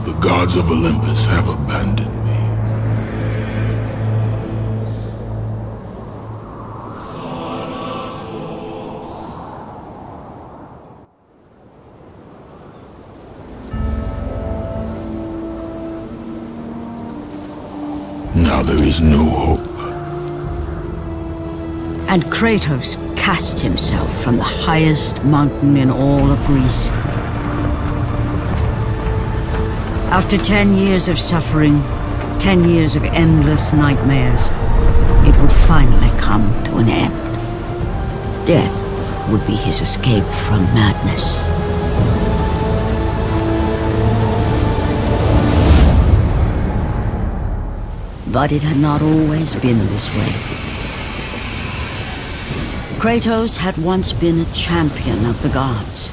The gods of Olympus have abandoned me. Now there is no hope. And Kratos cast himself from the highest mountain in all of Greece. After 10 years of suffering, 10 years of endless nightmares, it would finally come to an end. Death would be his escape from madness. But it had not always been this way. Kratos had once been a champion of the gods.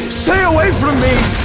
Stay away from me!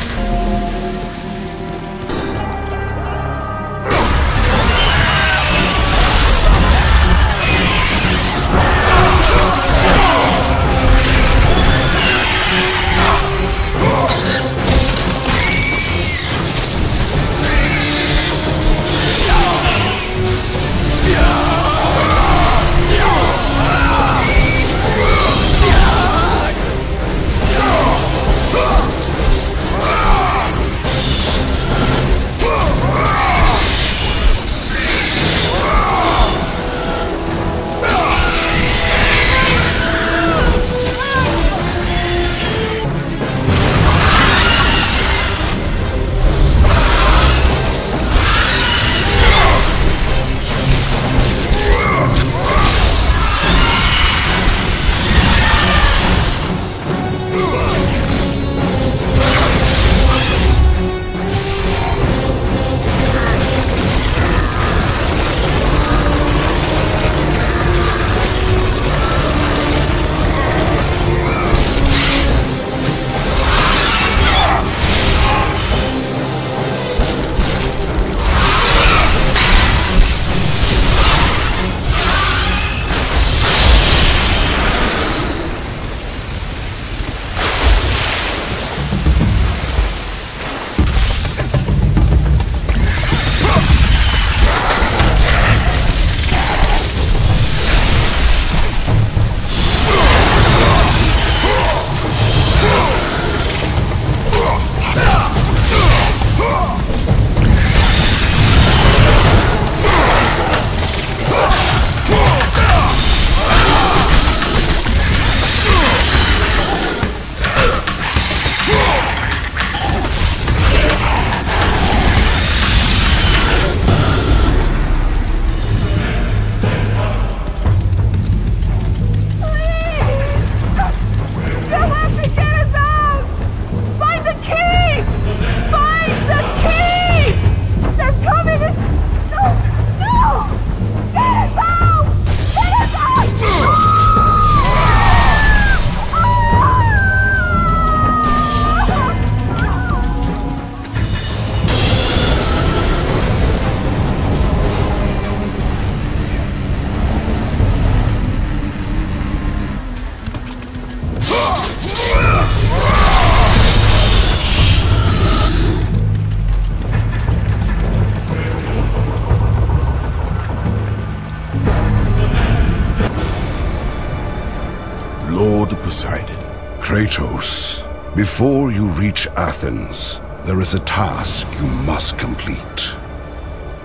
Kratos, before you reach Athens, there is a task you must complete.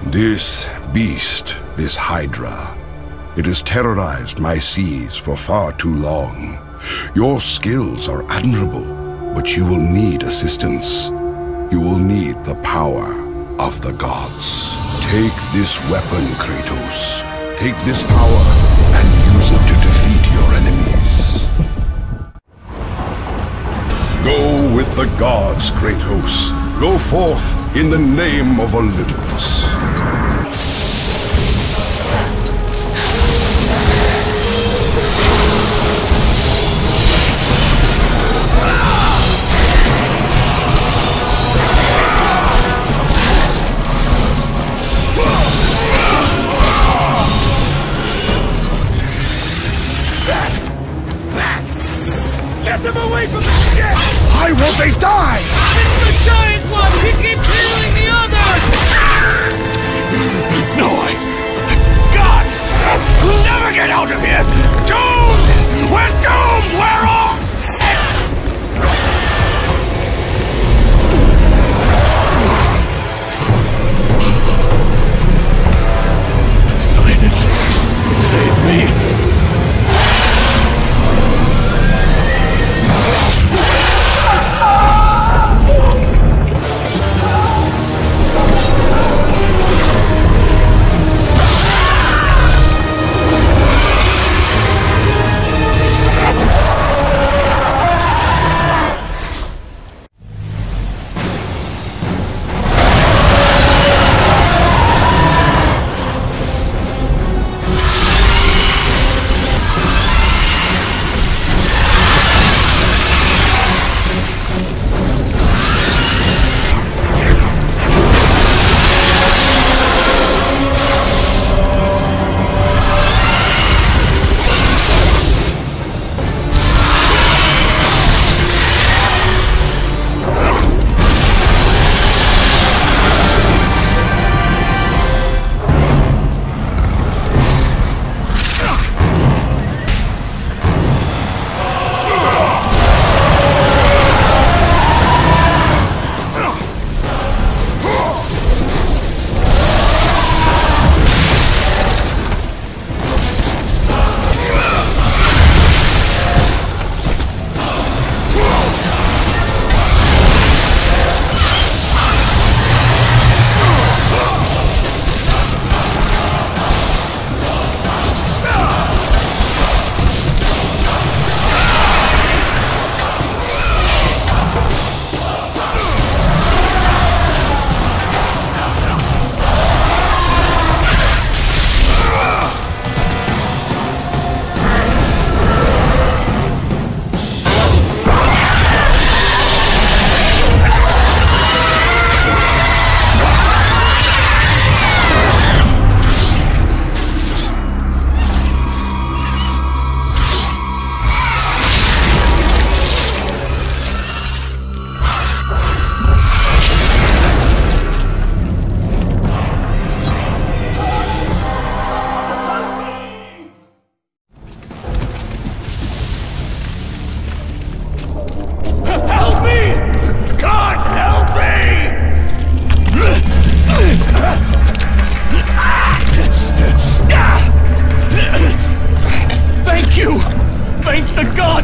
This beast, this Hydra, it has terrorized my seas for far too long. Your skills are admirable, but you will need assistance. You will need the power of the gods. Take this weapon, Kratos. Take this power and use it to defeat your enemies. Go with the gods, Kratos. Go forth in the name of Olympus. Get them away from the ship! Why won't they die? It's the giant one! He keeps healing the others! No, God! We'll never get out of here! Doomed! We're doomed! We're all... Sign it. Save me.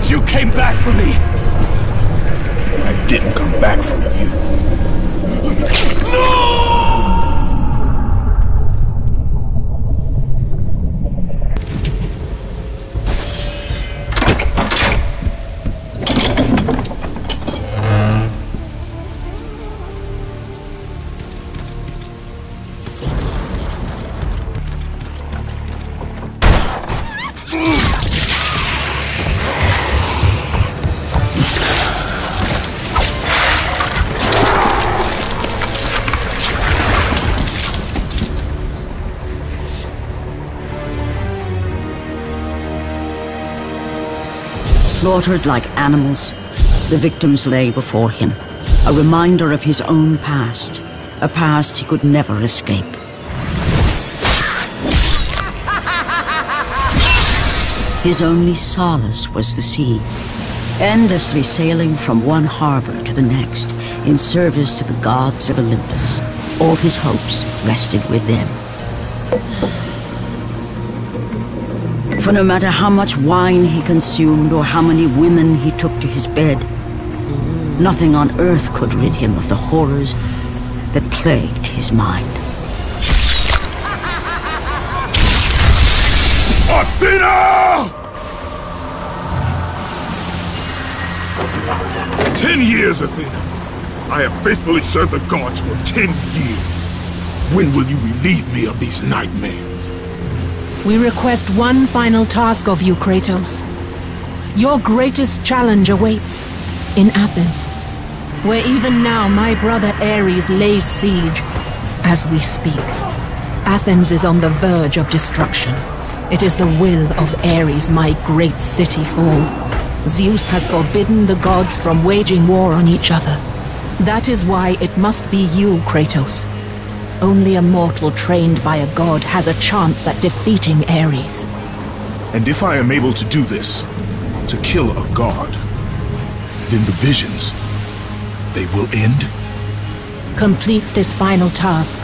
You came back for me! I didn't come back for you. No! Slaughtered like animals, the victims lay before him, a reminder of his own past, a past he could never escape. His only solace was the sea, endlessly sailing from one harbor to the next in service to the gods of Olympus. All his hopes rested with them. For no matter how much wine he consumed or how many women he took to his bed, nothing on earth could rid him of the horrors that plagued his mind. Athena! 10 years, Athena. I have faithfully served the gods for 10 years. When will you relieve me of these nightmares? We request one final task of you, Kratos. Your greatest challenge awaits in Athens, where even now my brother Ares lays siege as we speak. Athens is on the verge of destruction. It is the will of Ares my great city fall. Zeus has forbidden the gods from waging war on each other. That is why it must be you, Kratos. Only a mortal trained by a god has a chance at defeating Ares. And if I am able to do this, to kill a god, then the visions, they will end? Complete this final task,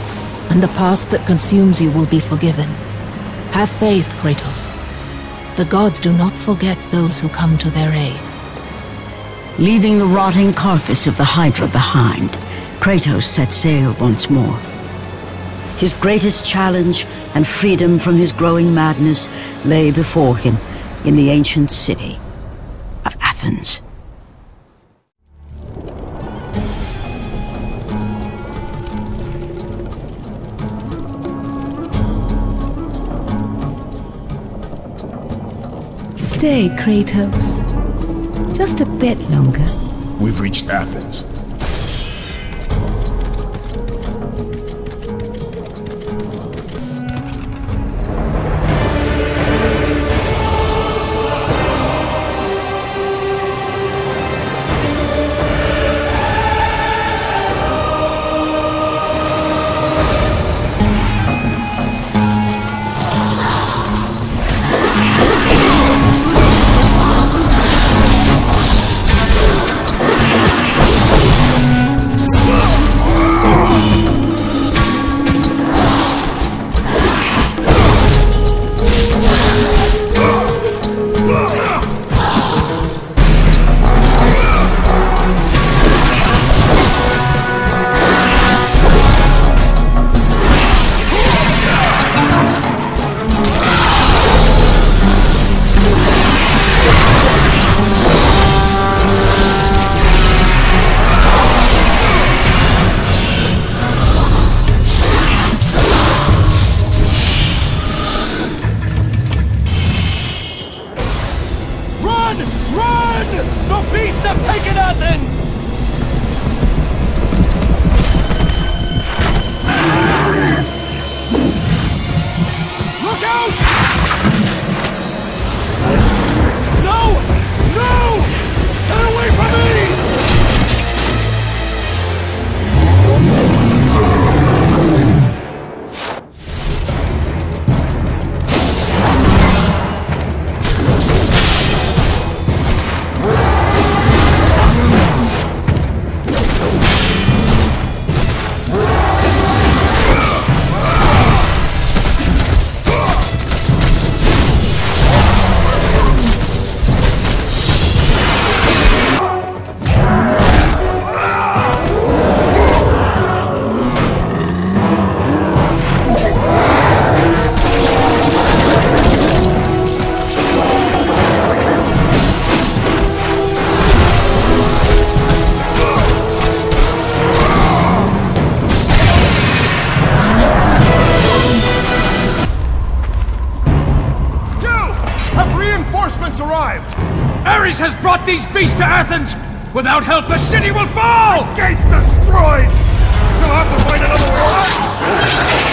and the past that consumes you will be forgiven. Have faith, Kratos. The gods do not forget those who come to their aid. Leaving the rotting carcass of the Hydra behind, Kratos set sail once more. His greatest challenge and freedom from his growing madness lay before him in the ancient city of Athens. Stay, Kratos. Just a bit longer. We've reached Athens. Ares has brought these beasts to Athens! Without help, the city will fall! The gate's destroyed! You'll have to find another way.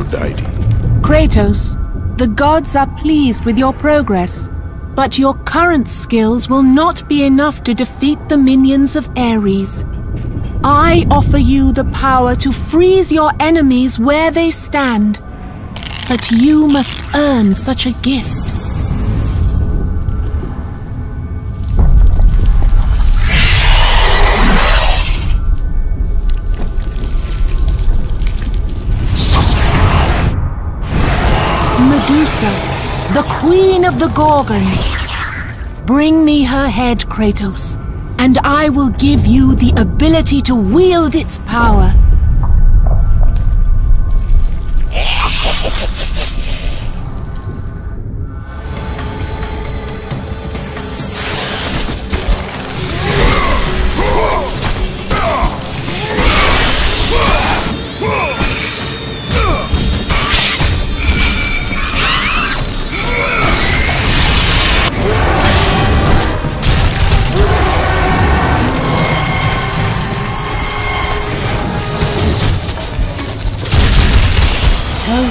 Aphrodite. Kratos, the gods are pleased with your progress, but your current skills will not be enough to defeat the minions of Ares. I offer you the power to freeze your enemies where they stand, but you must earn such a gift. Medusa, the queen of the Gorgons. Bring me her head, Kratos, and I will give you the ability to wield its power.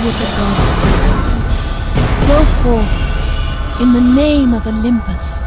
With the gods, Kratos. Go forth in the name of Olympus.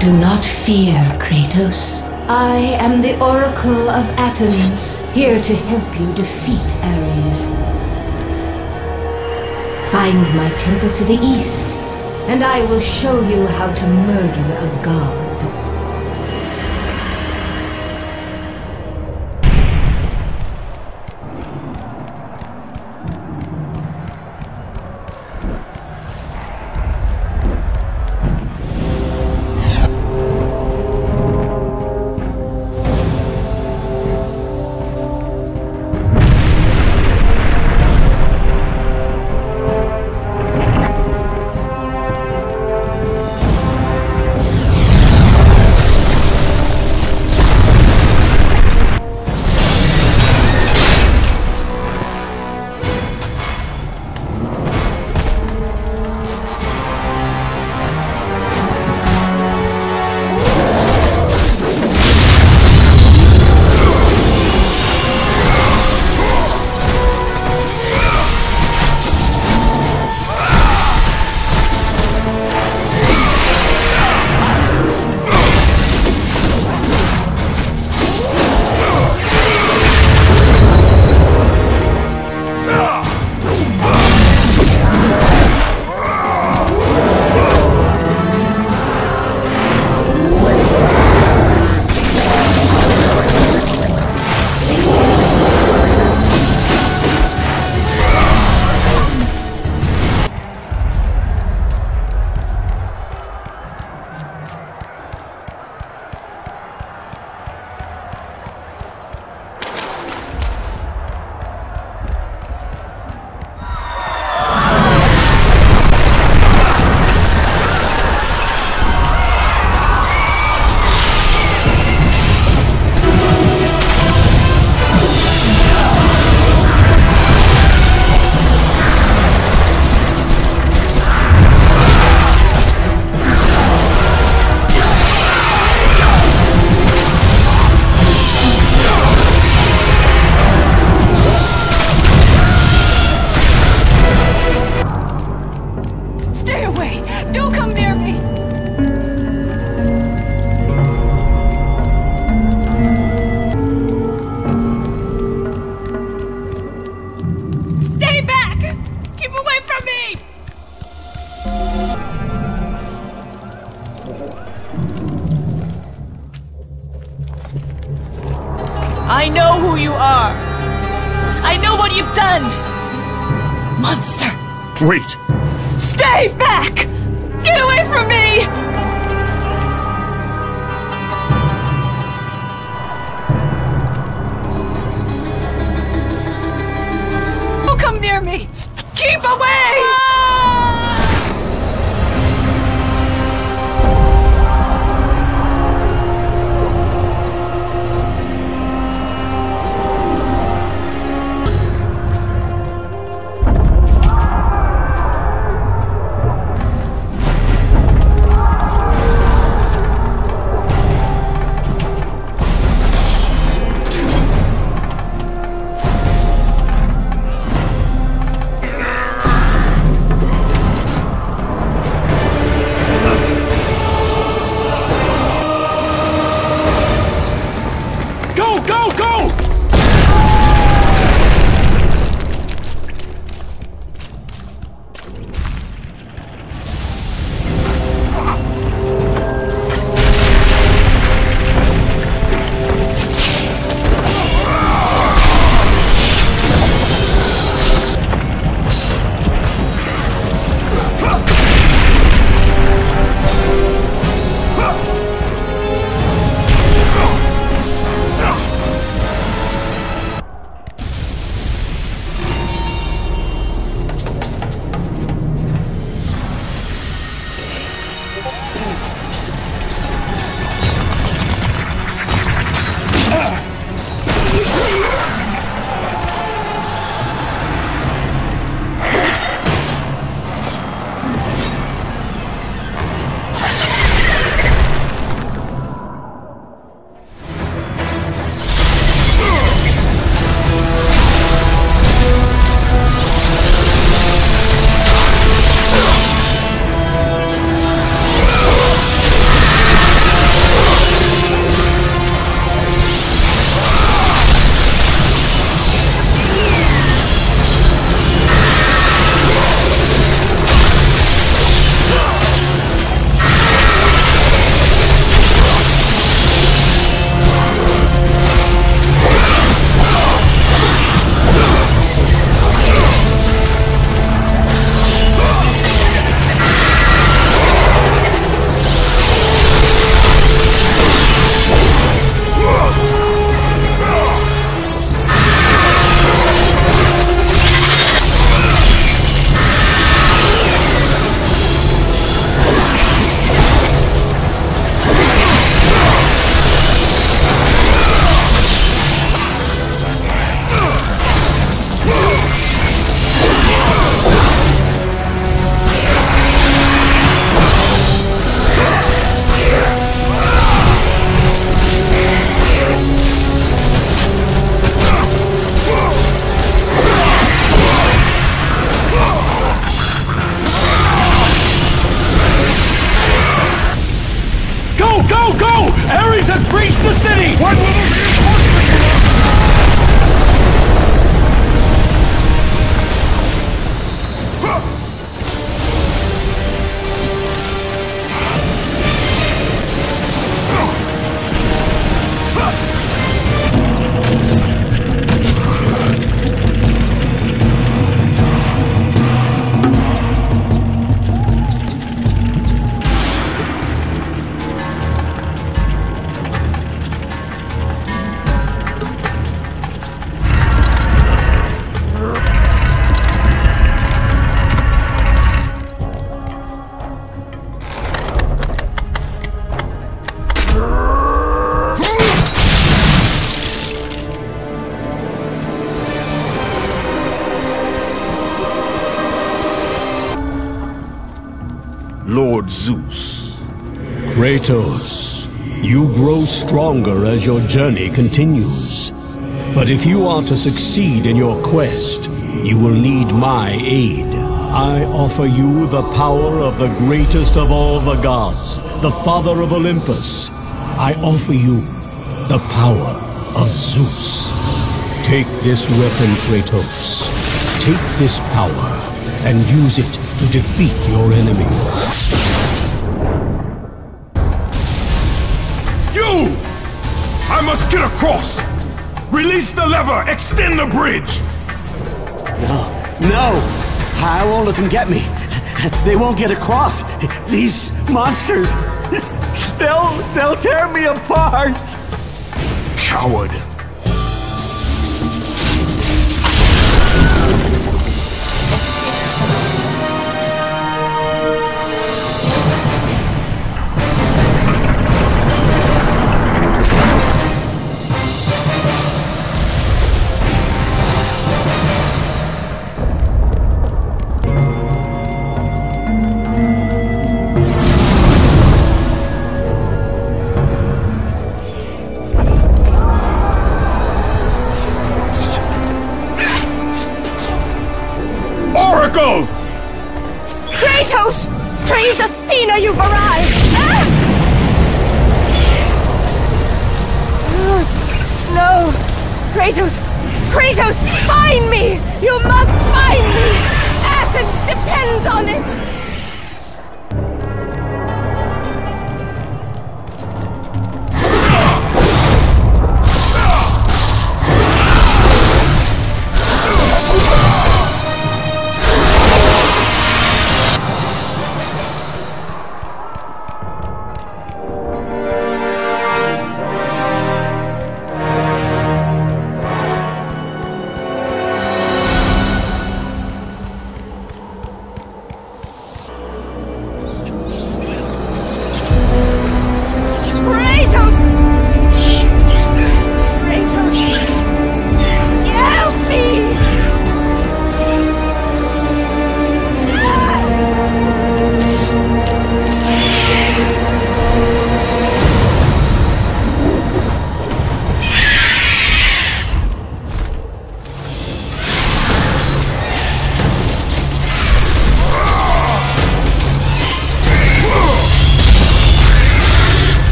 Do not fear, Kratos. I am the Oracle of Athens, here to help you defeat Ares. Find my temple to the east, and I will show you how to murder a god. I know who you are. I know what you've done. Monster. Wait! Stay back! Get away from me! Don't come near me! Keep away! Lord Zeus. Kratos, you grow stronger as your journey continues. But if you are to succeed in your quest, you will need my aid. I offer you the power of the greatest of all the gods, the father of Olympus. I offer you the power of Zeus. Take this weapon, Kratos. Take this power and use it to defeat your enemies. You! I must get across! Release the lever! Extend the bridge! No! I won't let them get me. They won't get across. These monsters, they'll tear me apart. Coward. Kratos! Praise Athena, you've arrived! Ah! No! Kratos! Kratos! Find me! You must find me! Athens depends on it!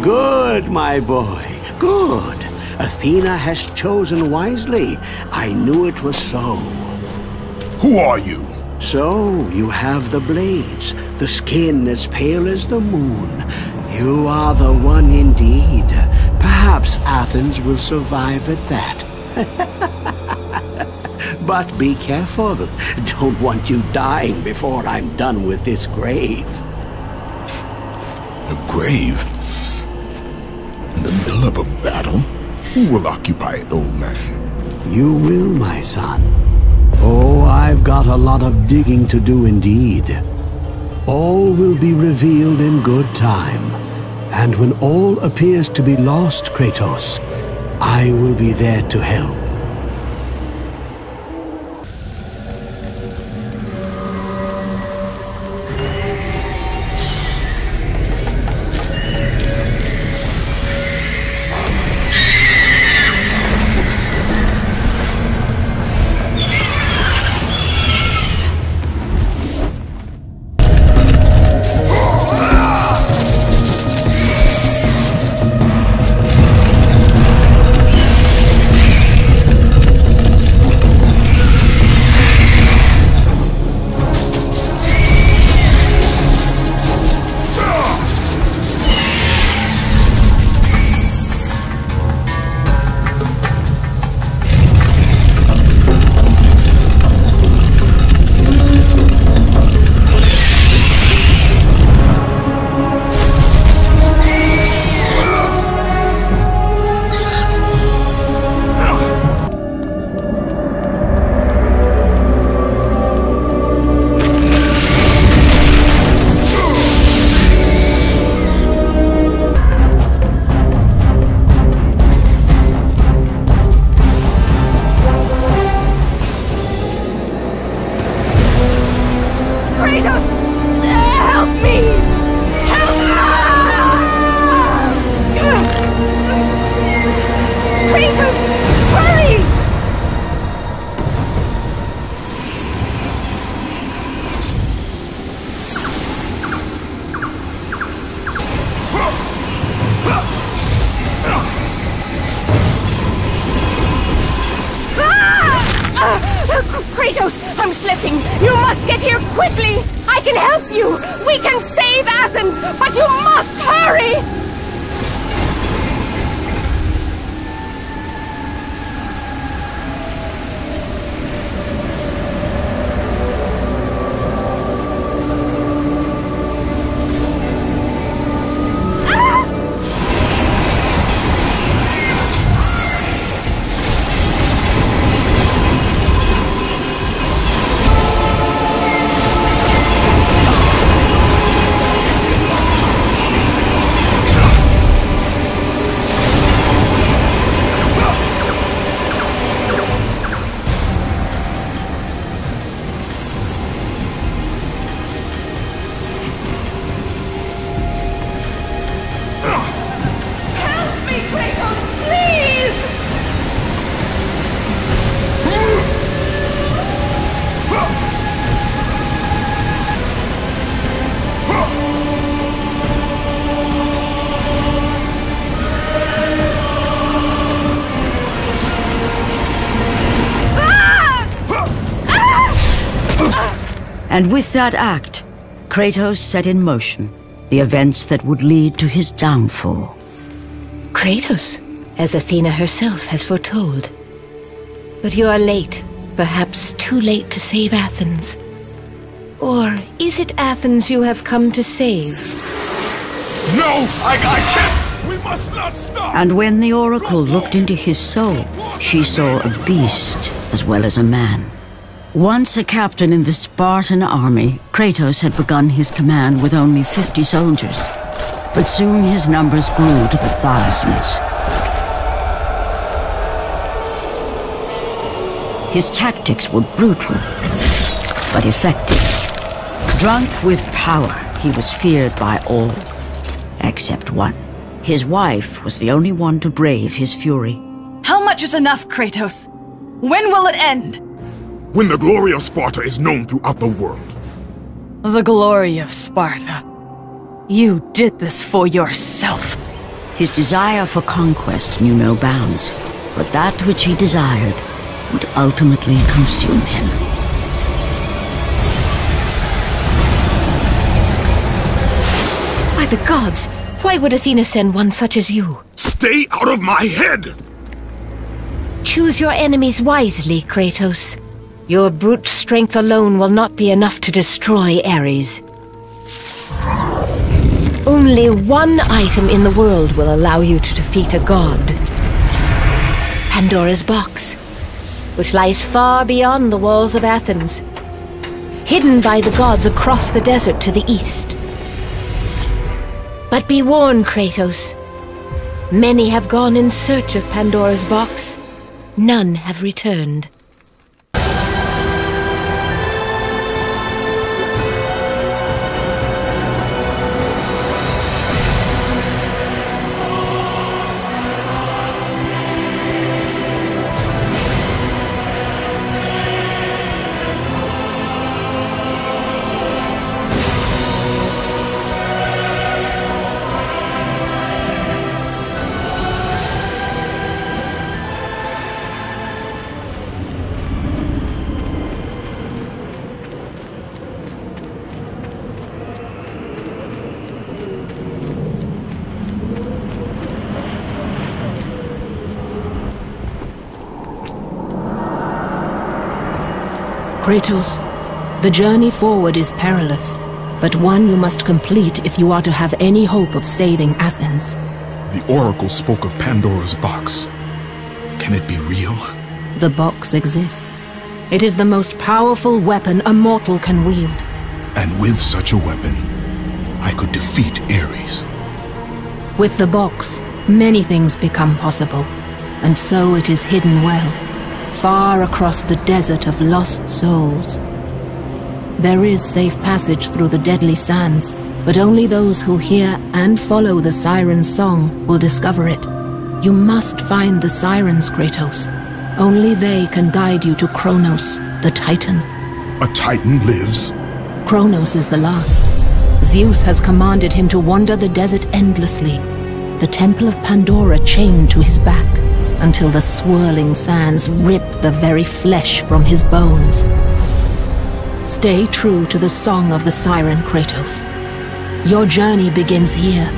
Good, my boy, good. Athena has chosen wisely. I knew it was so. Who are you? So, you have the blades, the skin as pale as the moon. You are the one indeed. Perhaps Athens will survive at that. But be careful. Don't want you dying before I'm done with this grave. A grave? In the middle of a battle? Who will occupy it, old man? You will, my son. Oh, I've got a lot of digging to do indeed. All will be revealed in good time. And when all appears to be lost, Kratos, I will be there to help. from slipping. You must get here quickly. I can help you. We can save Athens, but you must hurry. And with that act, Kratos set in motion the events that would lead to his downfall. Kratos, as Athena herself has foretold. But you are late, perhaps too late to save Athens. Or is it Athens you have come to save? No! I can't! We must not stop! And when the oracle looked into his soul, she saw a beast as well as a man. Once a captain in the Spartan army, Kratos had begun his command with only 50 soldiers. But soon his numbers grew to the thousands. His tactics were brutal, but effective. Drunk with power, he was feared by all, except one. His wife was the only one to brave his fury. How much is enough, Kratos? When will it end? When the glory of Sparta is known throughout the world. The glory of Sparta. You did this for yourself. His desire for conquest knew no bounds, but that which he desired would ultimately consume him. By the gods, why would Athena send one such as you? Stay out of my head! Choose your enemies wisely, Kratos. Your brute strength alone will not be enough to destroy Ares. Only one item in the world will allow you to defeat a god. Pandora's box, which lies far beyond the walls of Athens, hidden by the gods across the desert to the east. But be warned, Kratos. Many have gone in search of Pandora's box. None have returned. Kratos, the journey forward is perilous, but one you must complete if you are to have any hope of saving Athens. The oracle spoke of Pandora's box. Can it be real? The box exists. It is the most powerful weapon a mortal can wield. And with such a weapon, I could defeat Ares. With the box, many things become possible, and so it is hidden well, far across the desert of lost souls. There is safe passage through the deadly sands, but only those who hear and follow the siren's song will discover it. You must find the sirens, Kratos. Only they can guide you to Kronos, the Titan. A Titan lives? Kronos is the last. Zeus has commanded him to wander the desert endlessly, the temple of Pandora chained to his back, until the swirling sands rip the very flesh from his bones. Stay true to the song of the siren, Kratos. Your journey begins here.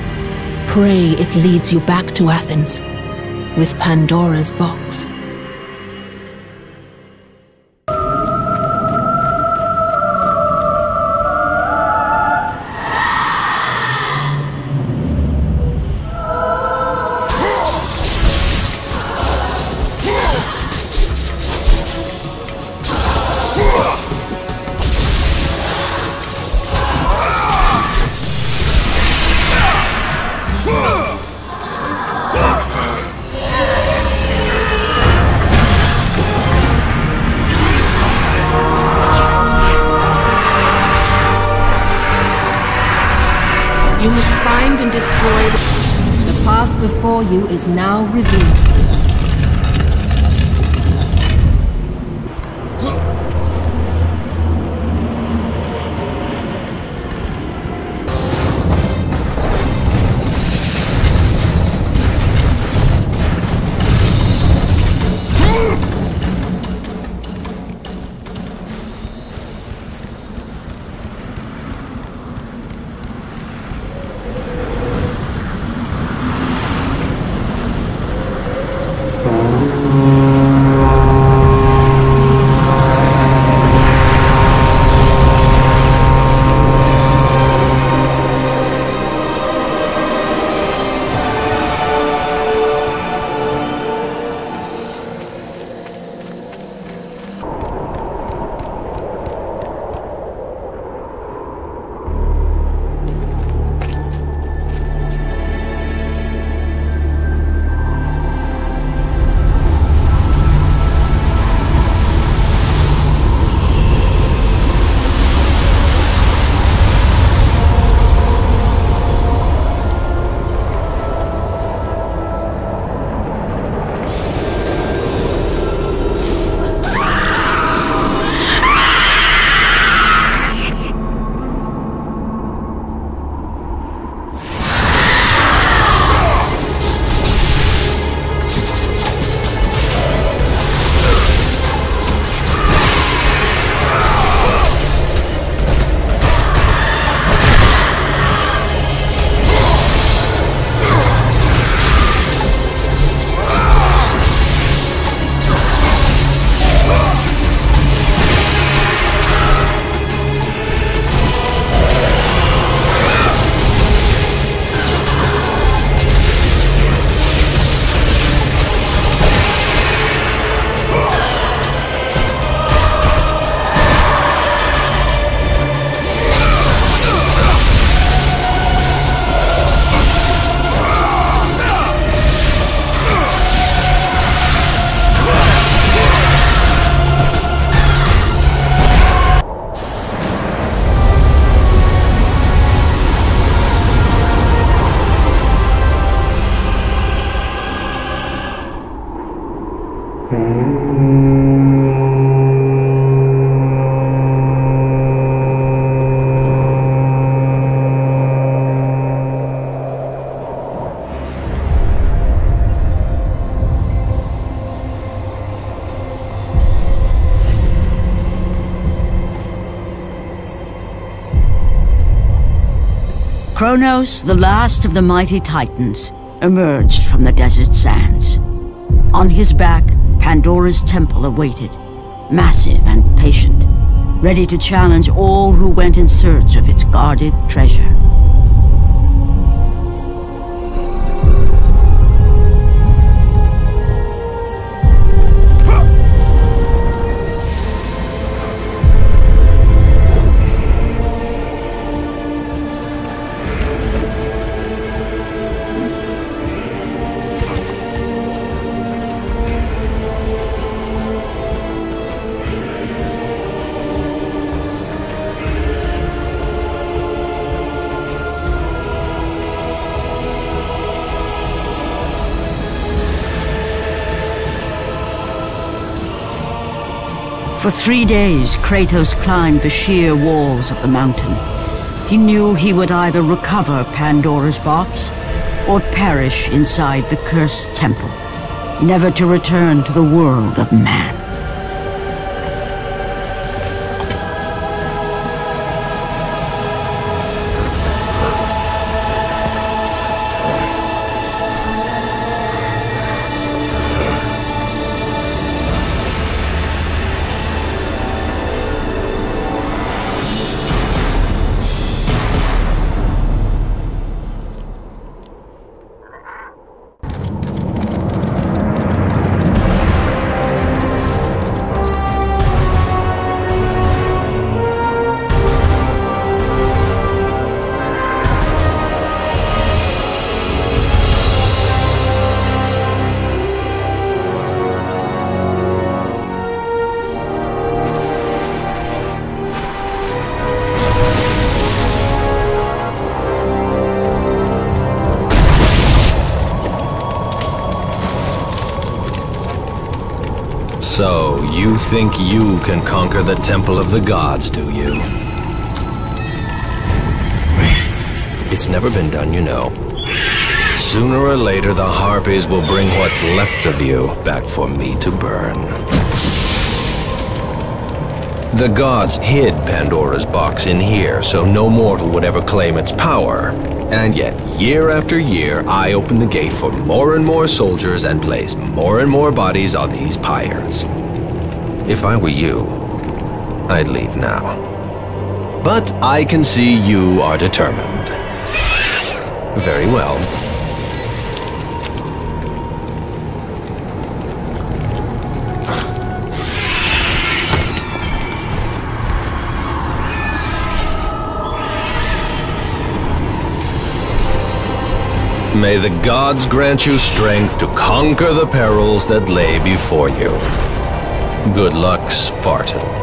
Pray it leads you back to Athens with Pandora's box. You must find and destroy the path before you is now revealed. Kronos, the last of the mighty Titans, emerged from the desert sands. On his back, Pandora's temple awaited, massive and patient, ready to challenge all who went in search of its guarded treasure. For 3 days, Kratos climbed the sheer walls of the mountain. He knew he would either recover Pandora's box or perish inside the cursed temple, never to return to the world of man. You think you can conquer the Temple of the Gods, do you? It's never been done, you know. Sooner or later, the Harpies will bring what's left of you back for me to burn. The gods hid Pandora's box in here, so no mortal would ever claim its power. And yet, year after year, I open the gate for more and more soldiers and place more and more bodies on these pyres. If I were you, I'd leave now. But I can see you are determined. Very well. May the gods grant you strength to conquer the perils that lay before you. Good luck, Spartan.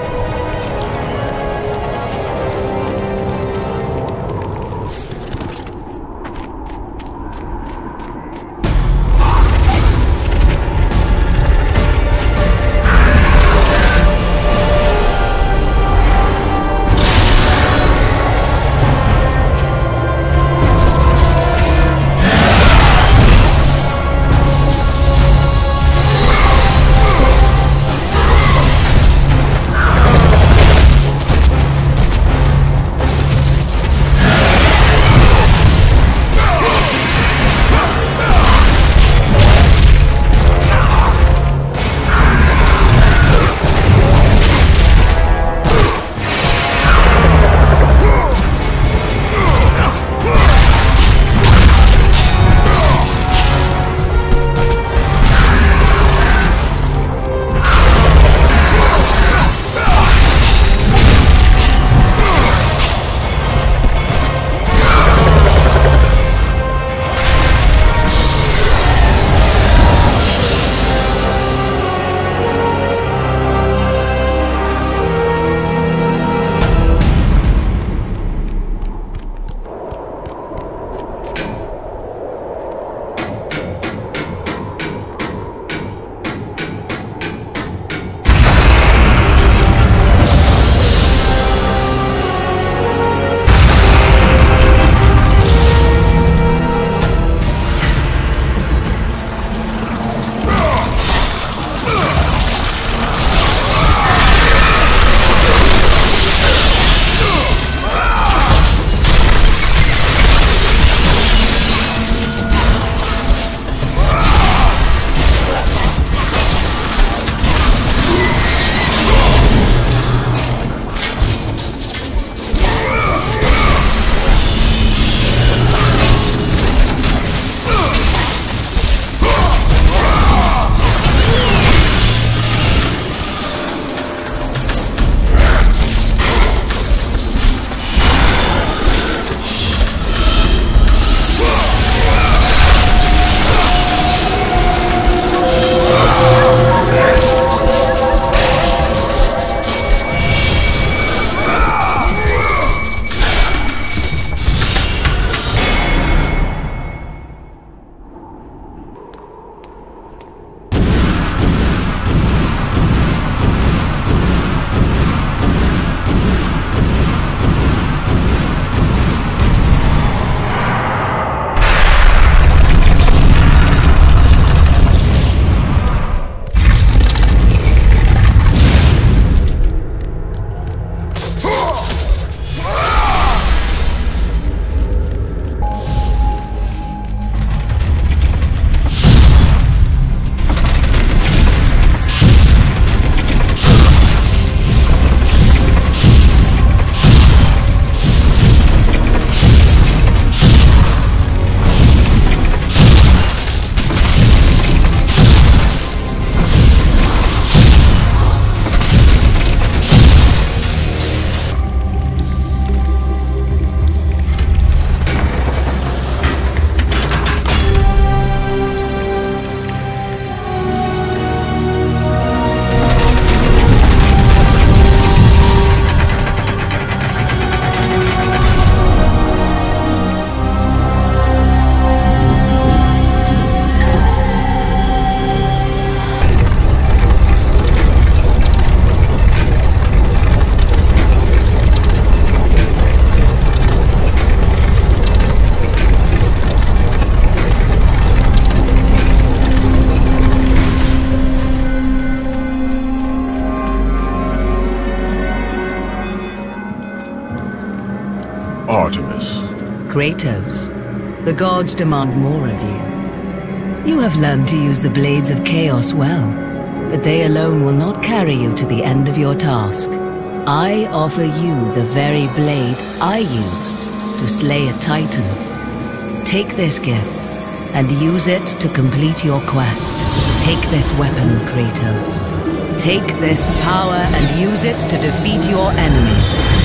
Artemis. Kratos, the gods demand more of you. You have learned to use the blades of chaos well, but they alone will not carry you to the end of your task. I offer you the very blade I used to slay a titan. Take this gift and use it to complete your quest. Take this weapon, Kratos. Take this power and use it to defeat your enemies.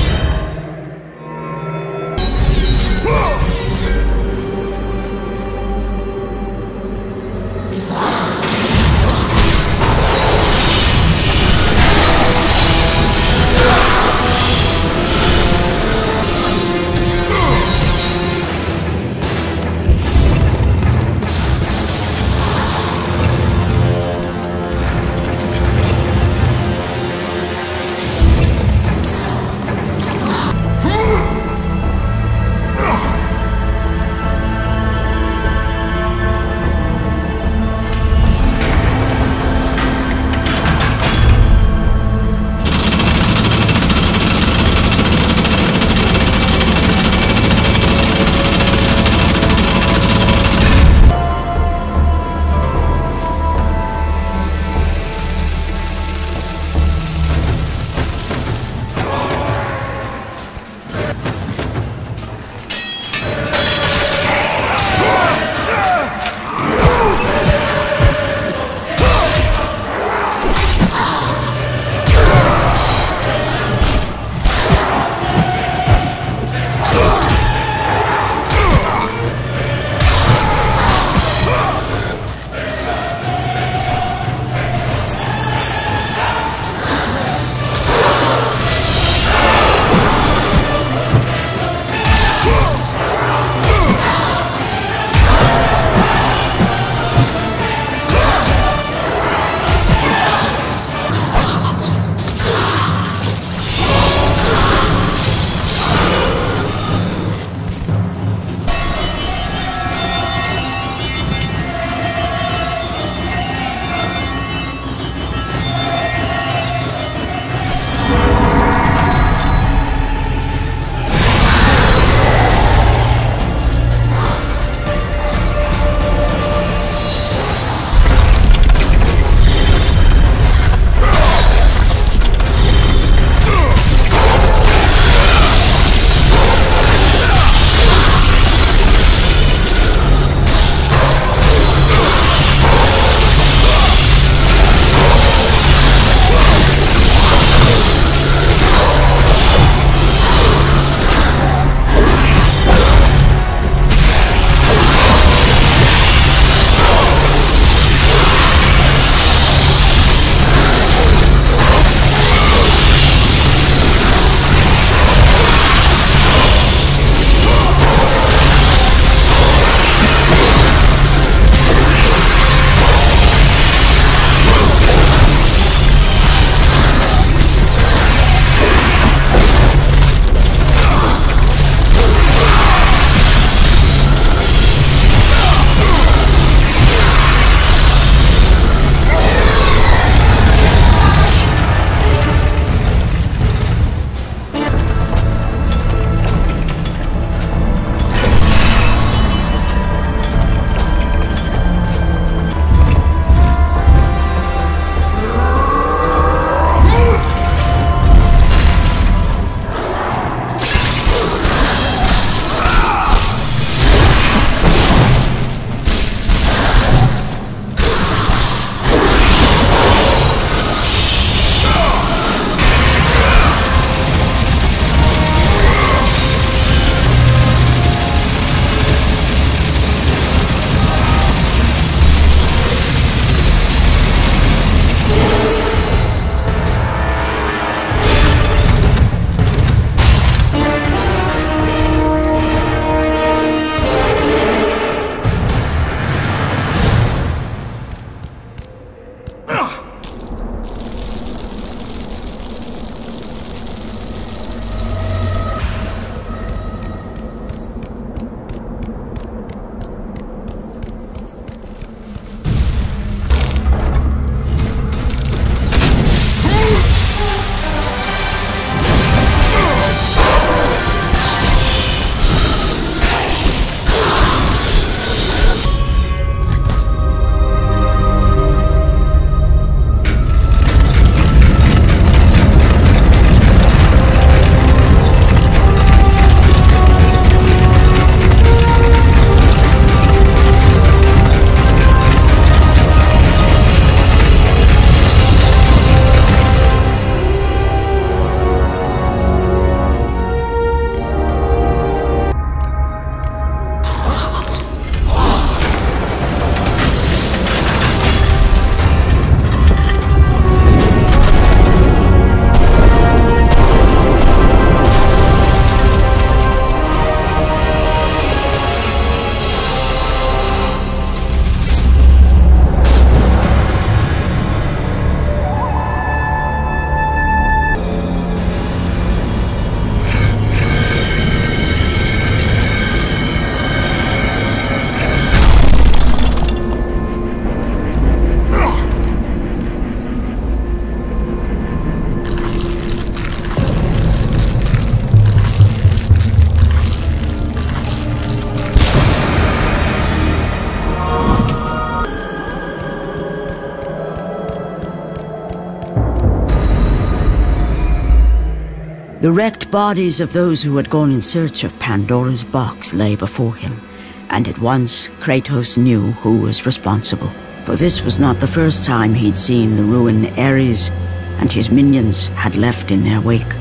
The wrecked bodies of those who had gone in search of Pandora's box lay before him, and at once Kratos knew who was responsible. For this was not the first time he'd seen the ruin Ares and his minions had left in their wake.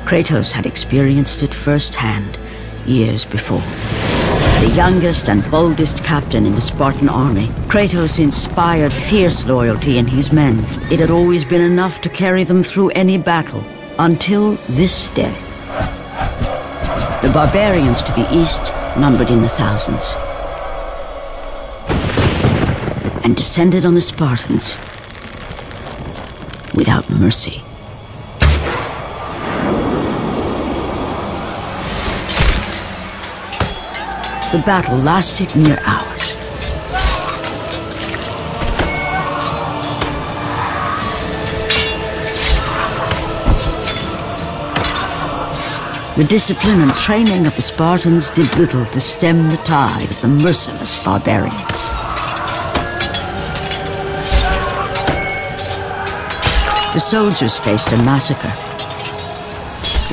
Kratos had experienced it firsthand years before. The youngest and boldest captain in the Spartan army, Kratos inspired fierce loyalty in his men. It had always been enough to carry them through any battle, until this day. The barbarians to the east numbered in the thousands, and descended on the Spartans without mercy. The battle lasted near hours. The discipline and training of the Spartans did little to stem the tide of the merciless barbarians. The soldiers faced a massacre,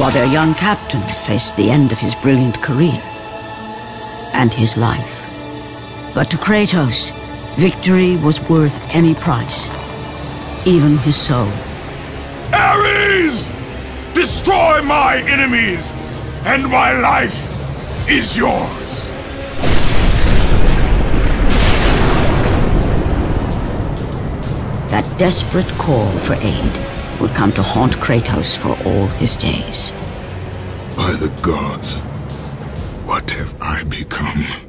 while their young captain faced the end of his brilliant career and his life. But to Kratos, victory was worth any price, even his soul. Ares! Destroy my enemies, and my life is yours. That desperate call for aid would come to haunt Kratos for all his days. By the gods, what have I become?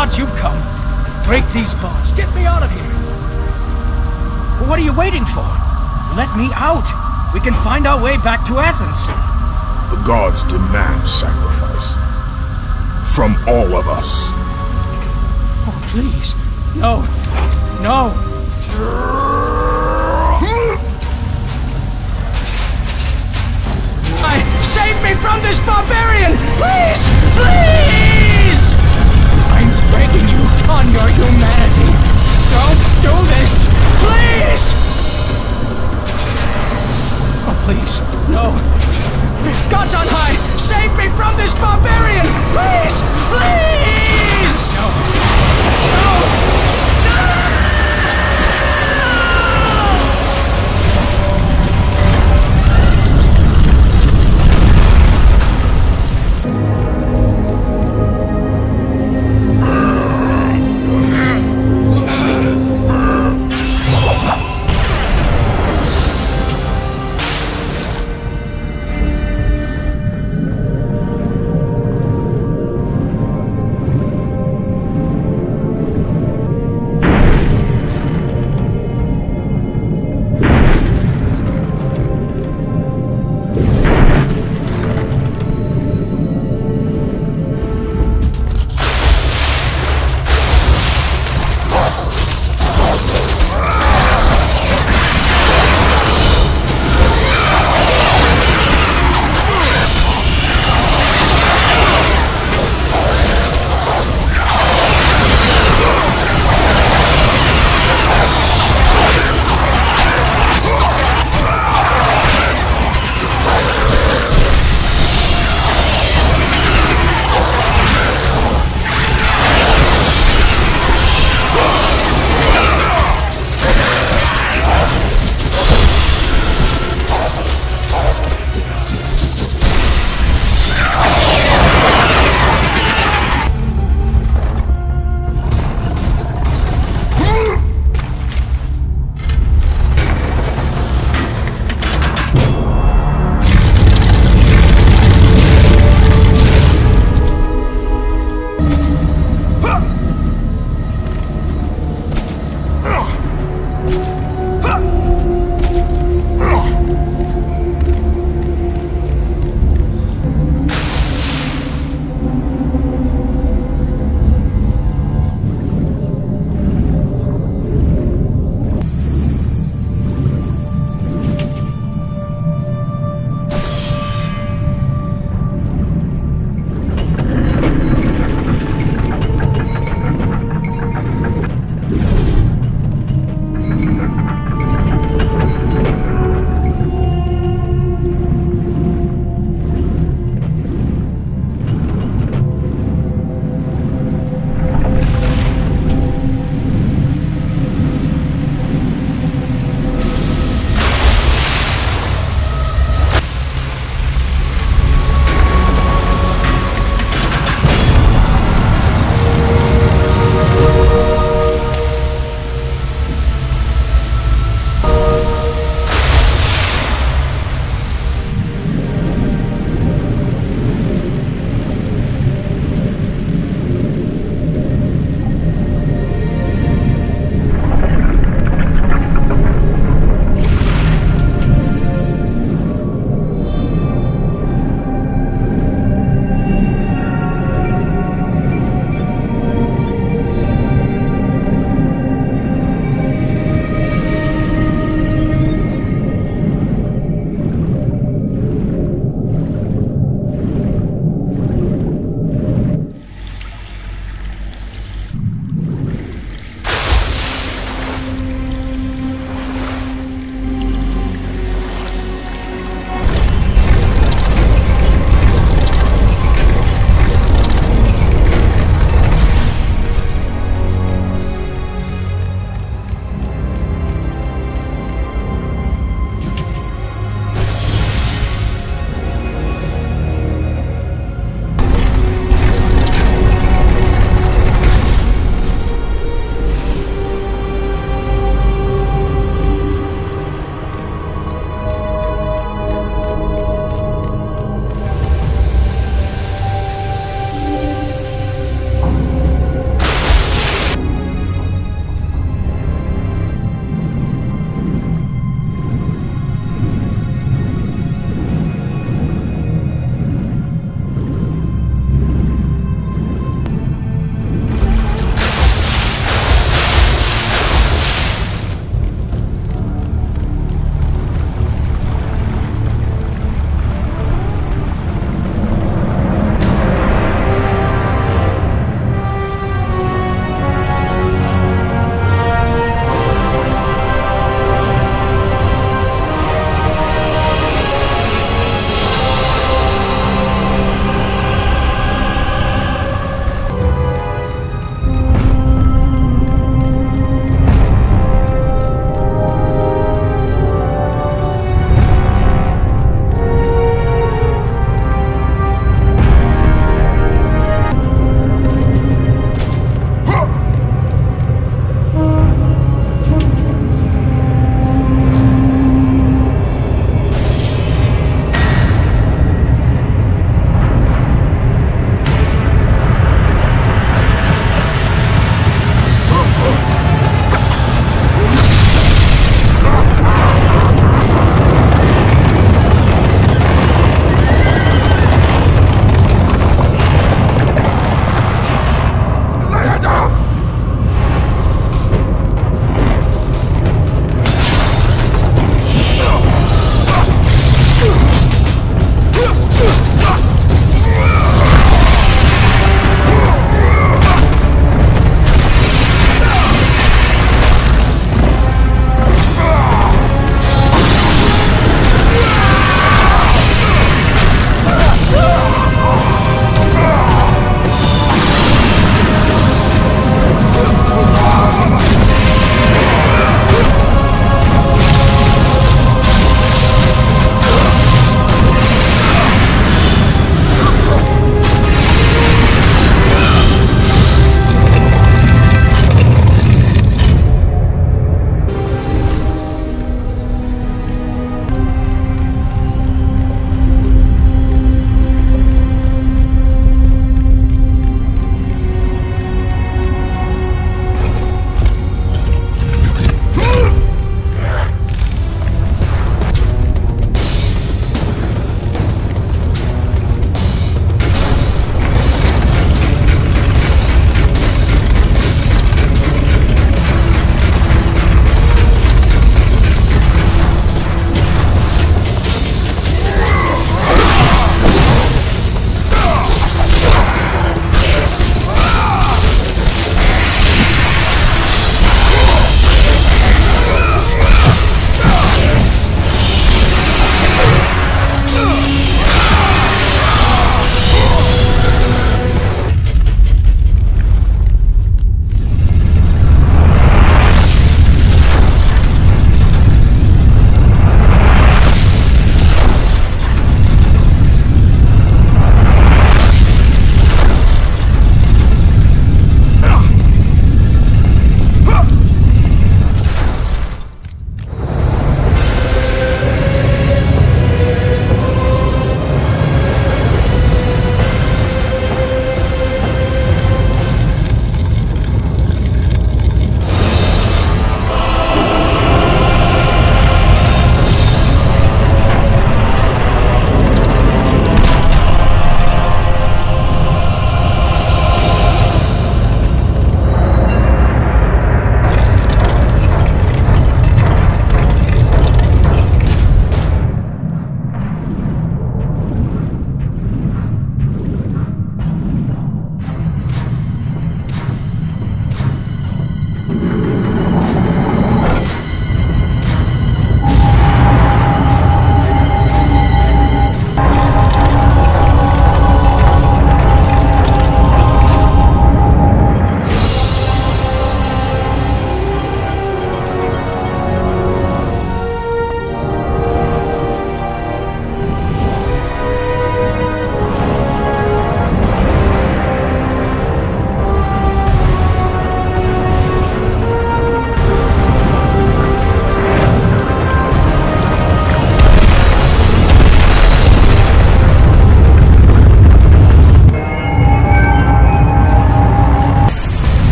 gods you've come. Break these bars. Get me out of here. What are you waiting for? Let me out. We can find our way back to Athens. The gods demand sacrifice. From all of us. Oh, please. No. No. Save me from this barbarian! Please! Please! I'm begging you on your humanity. Don't do this! Please! Oh, please. No. Gods on high! Save me from this barbarian! Please! Please! No. No!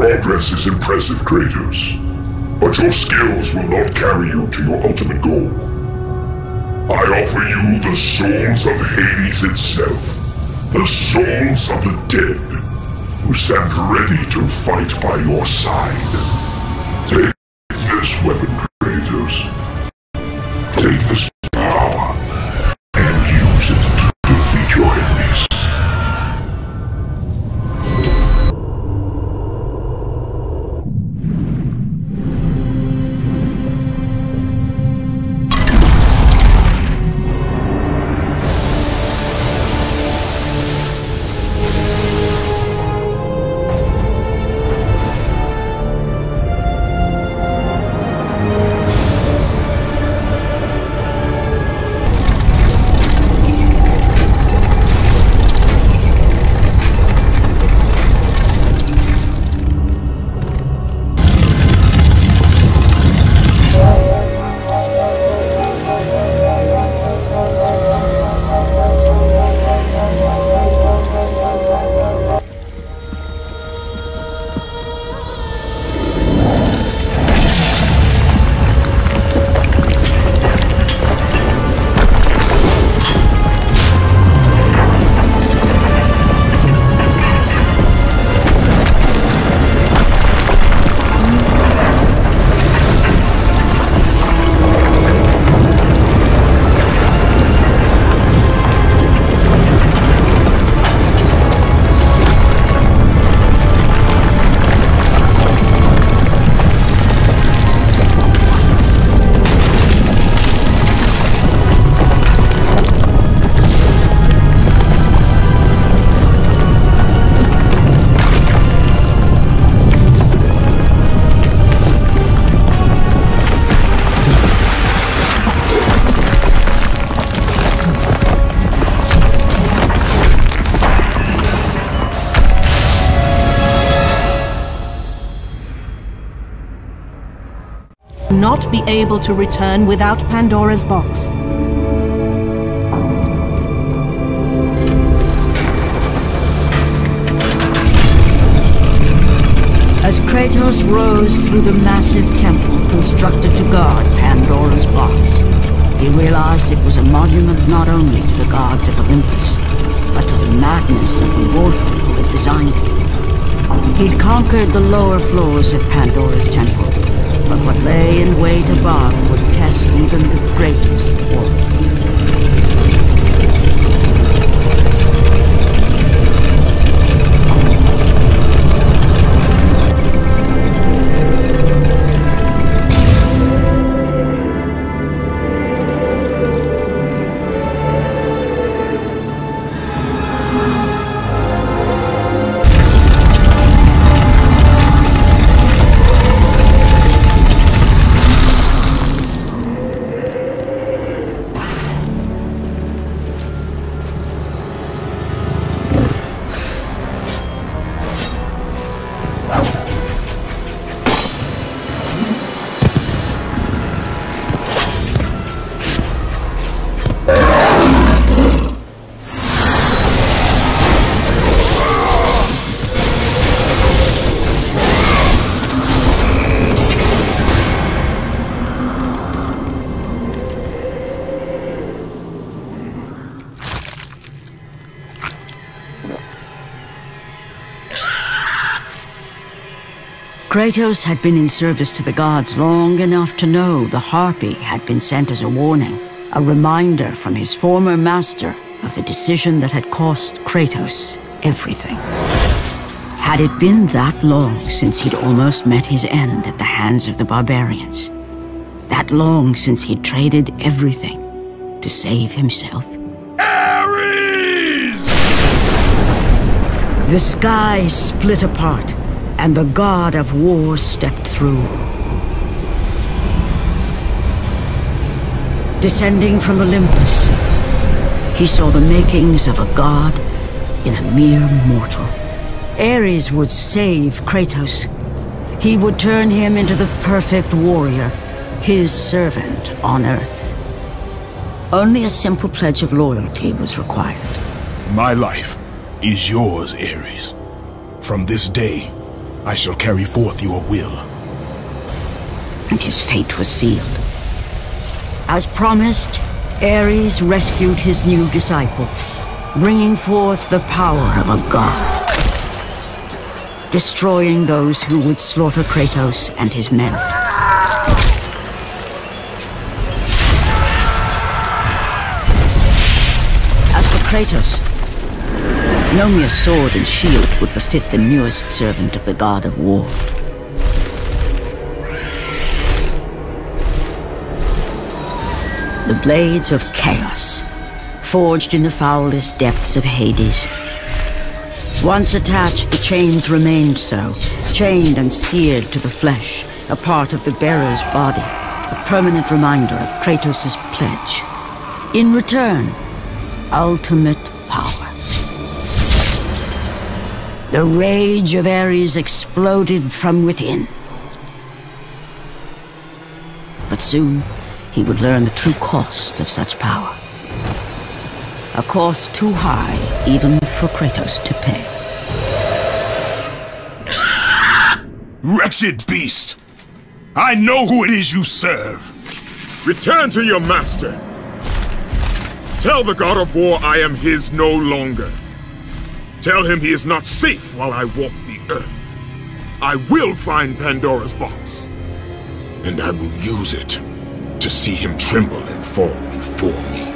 progress is impressive, Kratos. But your skills will not carry you to your ultimate goal. I offer you the souls of Hades itself. The souls of the dead, who stand ready to fight by your side. Take this weapon, Kratos. Take this power, and use it to defeat your enemies. Not be able to return without Pandora's box. As Kratos rose through the massive temple constructed to guard Pandora's box, he realized it was a monument not only to the gods of Olympus, but to the madness of the mortal who had designed it. He'd conquered the lower floors of Pandora's temple, but what lay in wait above would test even the greatest warrior. Kratos had been in service to the gods long enough to know the Harpy had been sent as a warning, a reminder from his former master of the decision that had cost Kratos everything. Had it been that long since he'd almost met his end at the hands of the barbarians? That long since he'd traded everything to save himself? Ares! The sky split apart, and the god of war stepped through. Descending from Olympus, he saw the makings of a god in a mere mortal. Ares would save Kratos. He would turn him into the perfect warrior, his servant on Earth. Only a simple pledge of loyalty was required. My life is yours, Ares. From this day, I shall carry forth your will. And his fate was sealed. As promised, Ares rescued his new disciple, bringing forth the power of a god, destroying those who would slaughter Kratos and his men. As for Kratos, no mere sword and shield would befit the newest servant of the god of war. The blades of chaos, forged in the foulest depths of Hades. Once attached, the chains remained so, chained and seared to the flesh, a part of the bearer's body, a permanent reminder of Kratos' pledge. In return, ultimate power. The rage of Ares exploded from within. But soon, he would learn the true cost of such power. A cost too high even for Kratos to pay. Wretched beast! I know who it is you serve! Return to your master! Tell the god of war I am his no longer. Tell him he is not safe while I walk the earth. I will find Pandora's box. And I will use it to see him tremble and fall before me.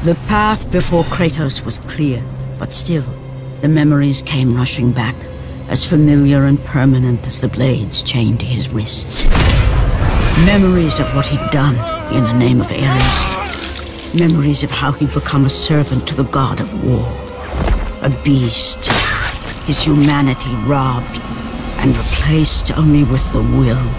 The path before Kratos was clear, but still, the memories came rushing back, as familiar and permanent as the blades chained to his wrists. Memories of what he'd done in the name of Ares. Memories of how he'd become a servant to the god of war. A beast, his humanity robbed and replaced only with the will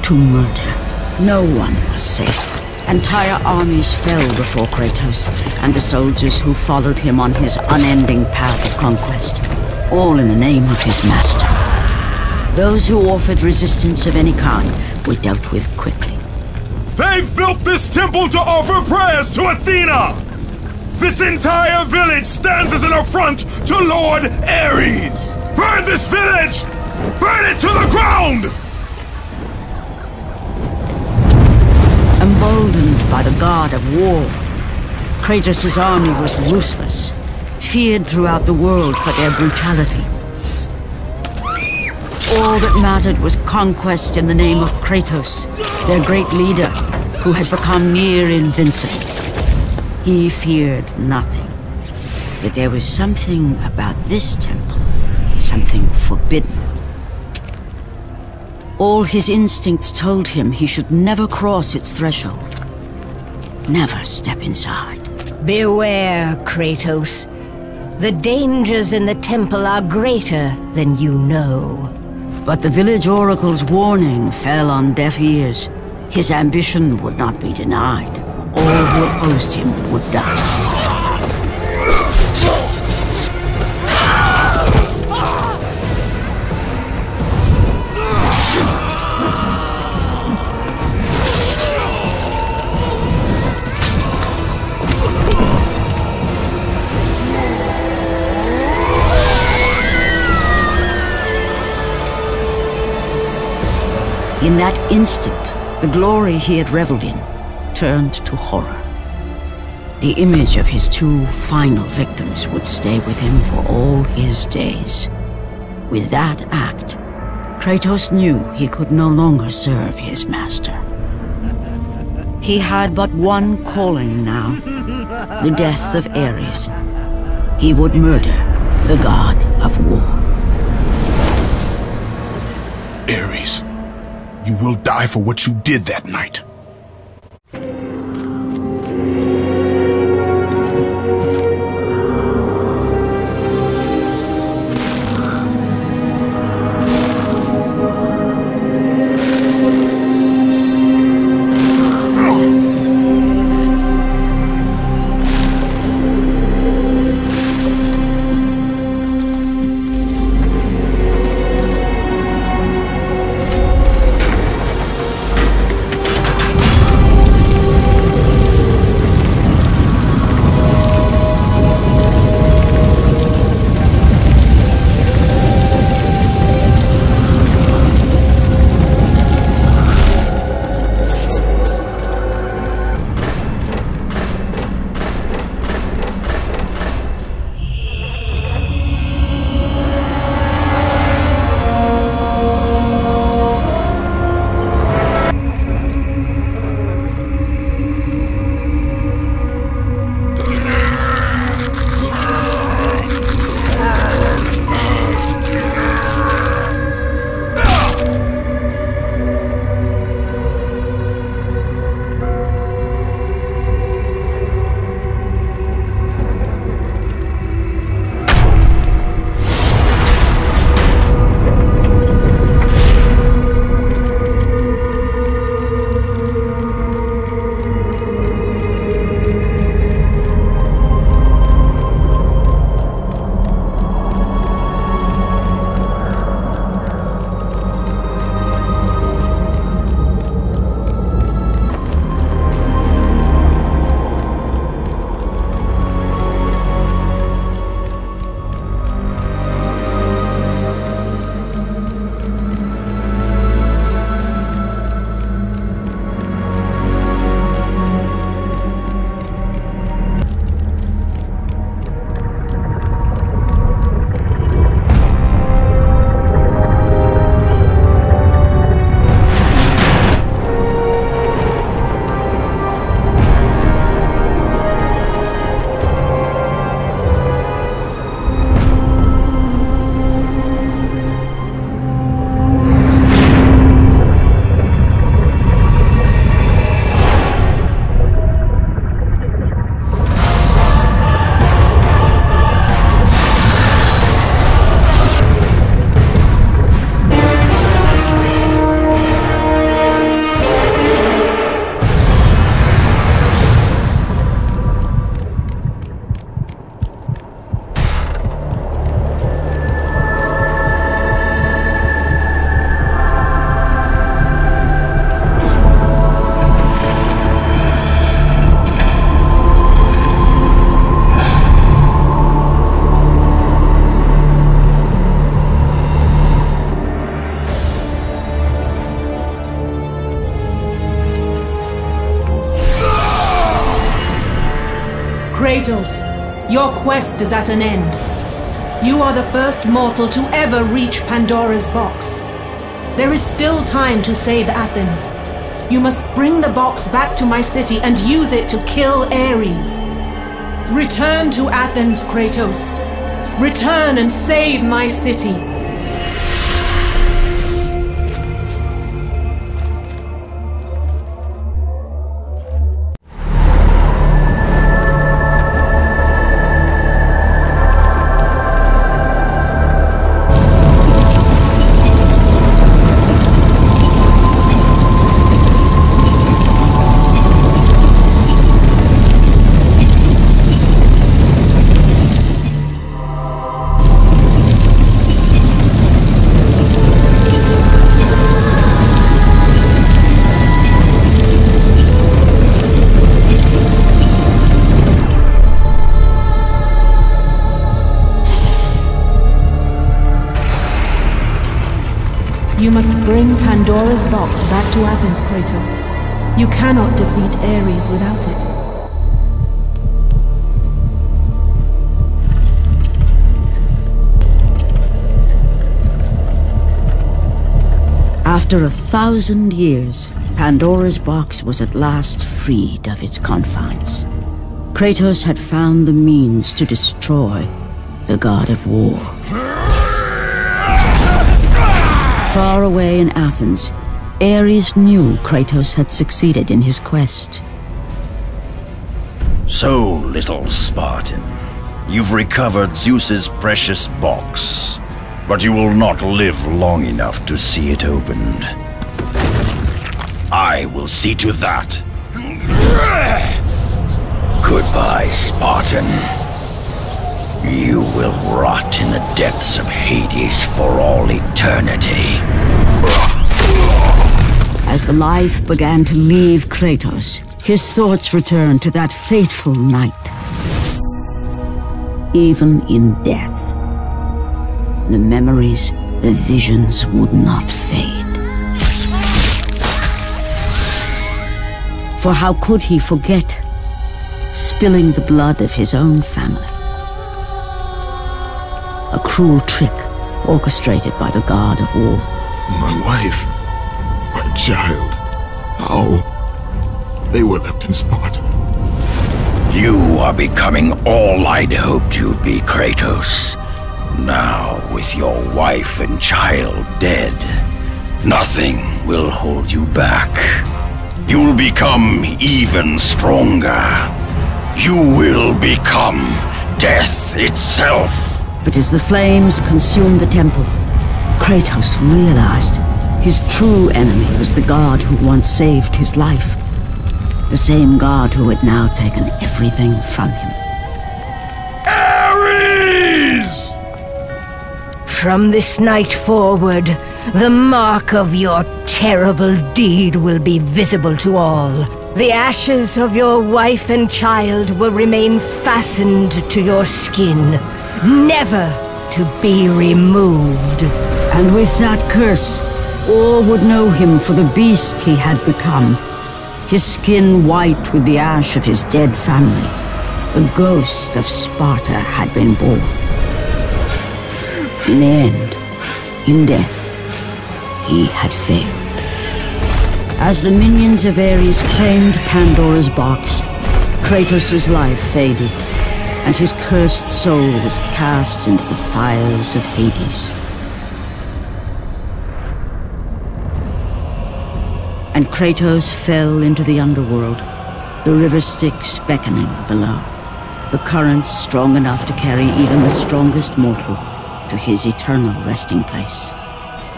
to murder. No one was safe. Entire armies fell before Kratos and the soldiers who followed him on his unending path of conquest, all in the name of his master. Those who offered resistance of any kind were dealt with quickly. They've built this temple to offer prayers to Athena! This entire village stands as an affront to Lord Ares! Burn this village! Burn it to the ground! Emboldened by the god of war, Kratos' army was ruthless, feared throughout the world for their brutality. All that mattered was conquest in the name of Kratos, their great leader, who had become near invincible. He feared nothing. But there was something about this temple, something forbidden. All his instincts told him he should never cross its threshold. Never step inside. Beware, Kratos. The dangers in the temple are greater than you know. But the village oracle's warning fell on deaf ears. His ambition would not be denied. All who opposed him would die. In that instant, the glory he had reveled in turned to horror. The image of his two final victims would stay with him for all his days. With that act, Kratos knew he could no longer serve his master. He had but one calling now, the death of Ares. He would murder the god of war. Ares, you will die for what you did that night. Kratos, your quest is at an end. You are the first mortal to ever reach Pandora's box. There is still time to save Athens. You must bring the box back to my city and use it to kill Ares. Return to Athens, Kratos. Return and save my city. You must bring Pandora's box back to Athens, Kratos. You cannot defeat Ares without it. After 1,000 years, Pandora's box was at last freed of its confines. Kratos had found the means to destroy the god of war. Far away in Athens, Ares knew Kratos had succeeded in his quest. So, little Spartan, you've recovered Zeus's precious box, but you will not live long enough to see it opened. I will see to that. Goodbye, Spartan. You will rot in the depths of Hades for all eternity. As the life began to leave Kratos, his thoughts returned to that fateful night. Even in death, the memories, the visions would not fade. For how could he forget spilling the blood of his own family? A cruel trick orchestrated by the god of war. My wife, my child, how? They were left in Sparta. You are becoming all I'd hoped you'd be, Kratos. Now, with your wife and child dead, nothing will hold you back. You'll become even stronger. You will become death itself. But as the flames consumed the temple, Kratos realized his true enemy was the god who once saved his life. The same god who had now taken everything from him. Ares! From this night forward, the mark of your terrible deed will be visible to all. The ashes of your wife and child will remain fastened to your skin, never to be removed. And with that curse, all would know him for the beast he had become. His skin white with the ash of his dead family. The ghost of Sparta had been born. In the end, in death, he had failed. As the minions of Ares claimed Pandora's box, Kratos' life faded, and his cursed soul was cast into the fires of Hades. And Kratos fell into the underworld, the river Styx beckoning below, the currents strong enough to carry even the strongest mortal to his eternal resting place.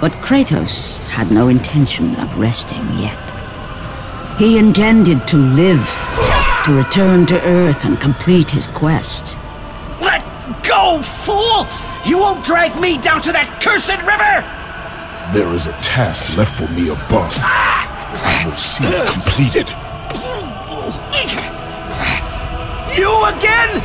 But Kratos had no intention of resting yet. He intended to live, to return to Earth and complete his quest. Let go, fool! You won't drag me down to that cursed river! There is a task left for me above. I will see it completed. You again?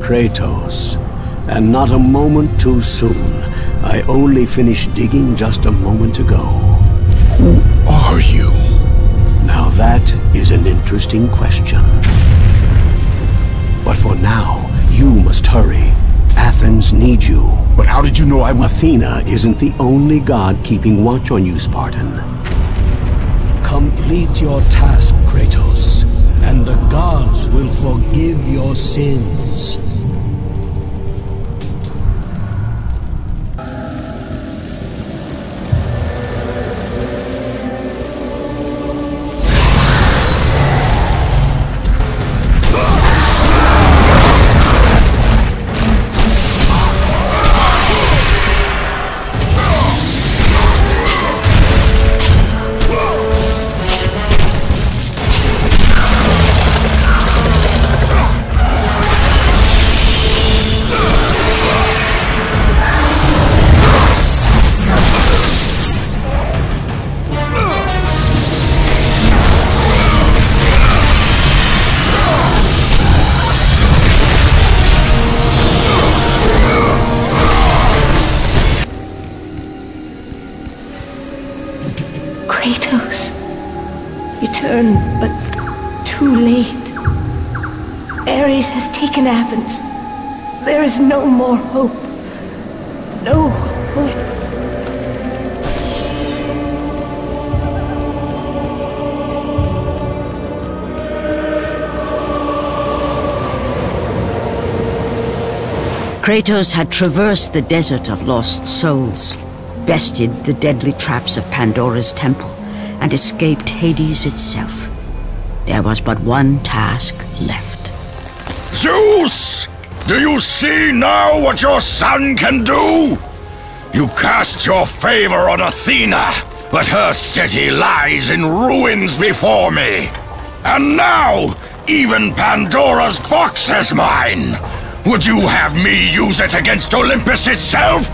Kratos. And not a moment too soon. I only finished digging just a moment ago. Who are you? Now that is an interesting question. But for now, you must hurry. Athens needs you. But how did you know I would... Athena isn't the only god keeping watch on you, Spartan. Complete your task, Kratos, and the gods will forgive your sins. Kratos, return, but too late. Ares has taken Athens. There is no more hope. No hope. Kratos had traversed the desert of lost souls, bested the deadly traps of Pandora's temple, and escaped Hades itself. There was but one task left. Zeus! Do you see now what your son can do? You cast your favor on Athena, but her city lies in ruins before me. And now, even Pandora's box is mine! Would you have me use it against Olympus itself?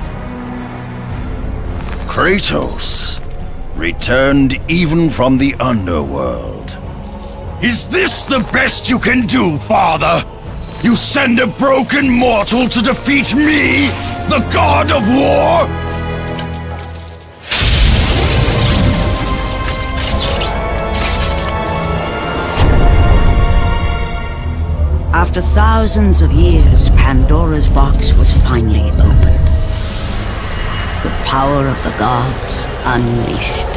Kratos, returned even from the underworld. Is this the best you can do, father? You send a broken mortal to defeat me, the god of war? After thousands of years, Pandora's box was finally opened. The power of the gods unleashed.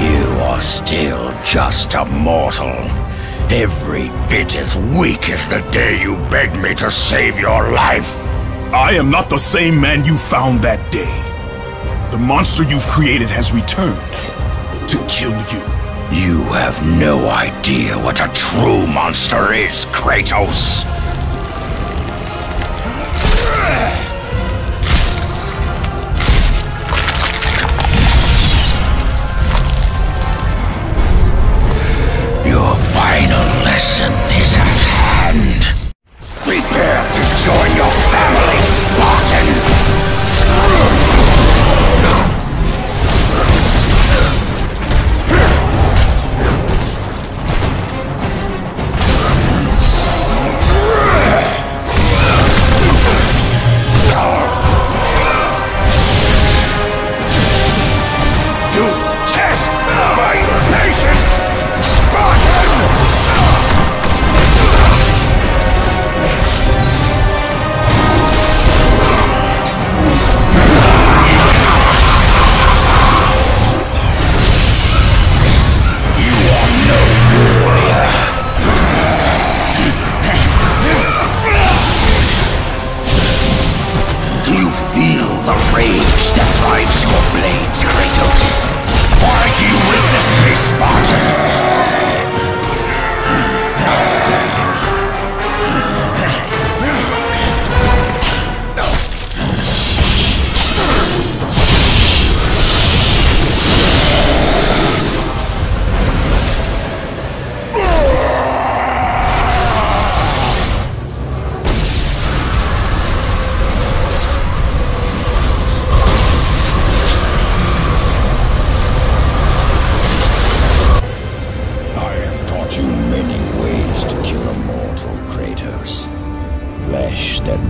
You are still just a mortal. Every bit as weak as the day you begged me to save your life. I am not the same man you found that day. The monster you've created has returned to kill you. You have no idea what a true monster is, Kratos. Your final lesson is at hand. Prepare to join your family, Spartan!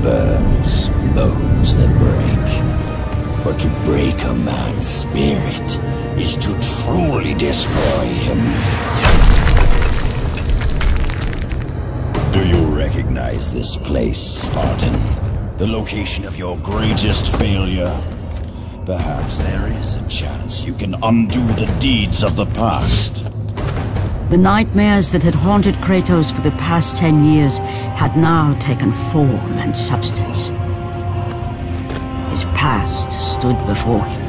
burns, bones that break. But to break a man's spirit is to truly destroy him. Do you recognize this place, Spartan? The location of your greatest failure? Perhaps there is a chance you can undo the deeds of the past. The nightmares that had haunted Kratos for the past 10 years had now taken form and substance. His past stood before him.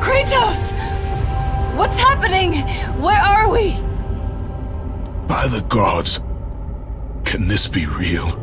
Kratos! What's happening? Where are we? By the gods, can this be real?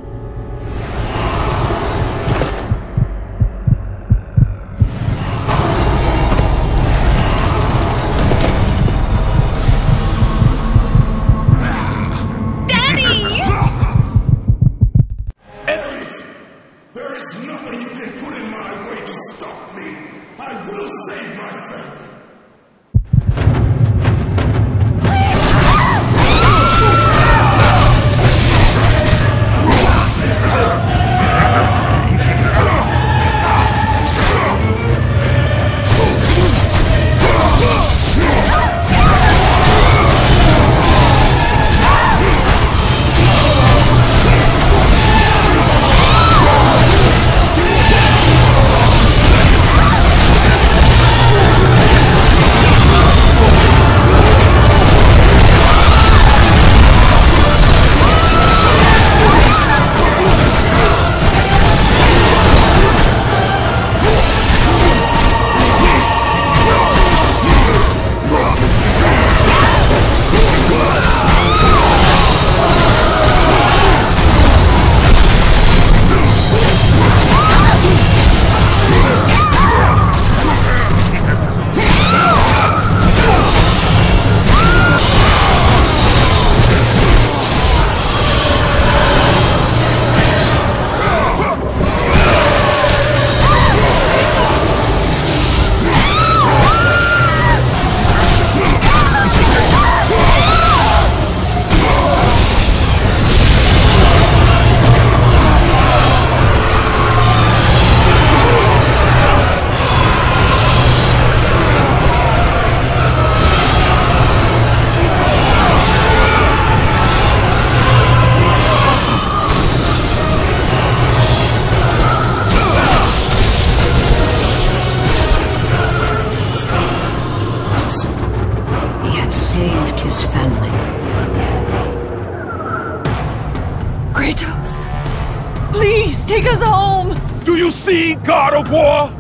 Take us home! Do you see, God of War?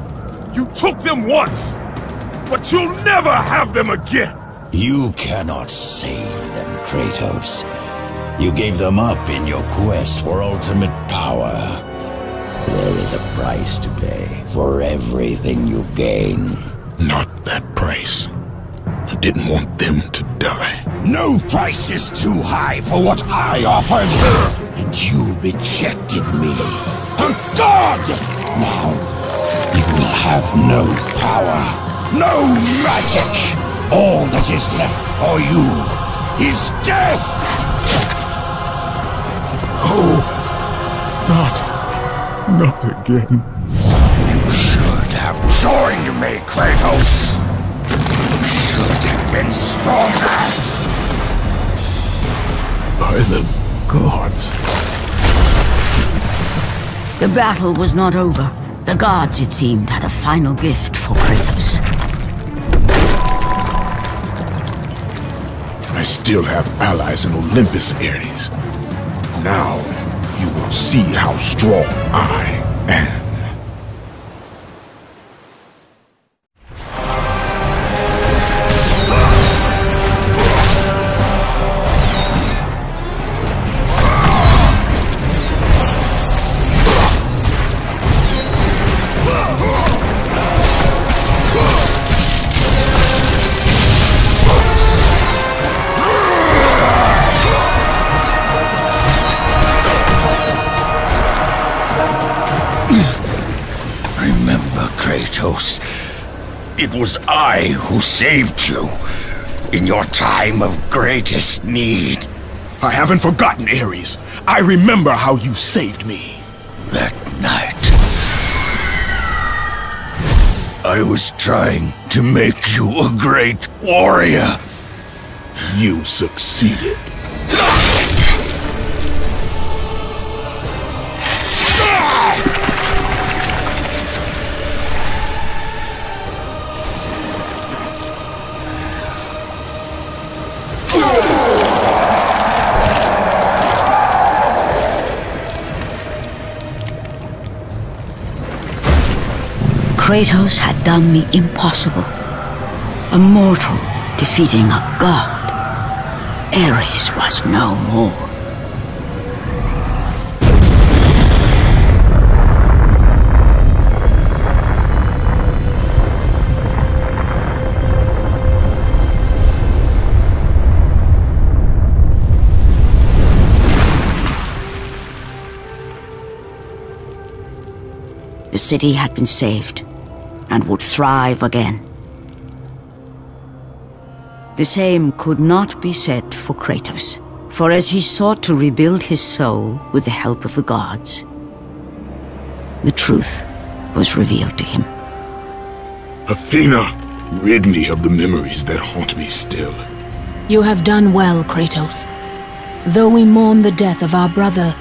You took them once, but you'll never have them again! You cannot save them, Kratos. You gave them up in your quest for ultimate power. There is a price to pay for everything you gain. Not that price. I didn't want them to die. No price is too high for what I offered, and you rejected me. A god! Now, you will have no power, no magic. All that is left for you is death! Oh, not again. You should have joined me, Kratos. You should have been stronger. By the gods. The battle was not over. The gods, it seemed, had a final gift for Kratos. I still have allies in Olympus, Ares. Now, you will see how strong I am. It was I who saved you in your time of greatest need. I haven't forgotten, Ares. I remember how you saved me. That night, I was trying to make you a great warrior. You succeeded. Kratos had done the impossible. A mortal defeating a god. Ares was no more. The city had been saved and would thrive again. The same could not be said for Kratos, for as he sought to rebuild his soul with the help of the gods, the truth was revealed to him. Athena, rid me of the memories that haunt me still. You have done well, Kratos. Though we mourn the death of our brother,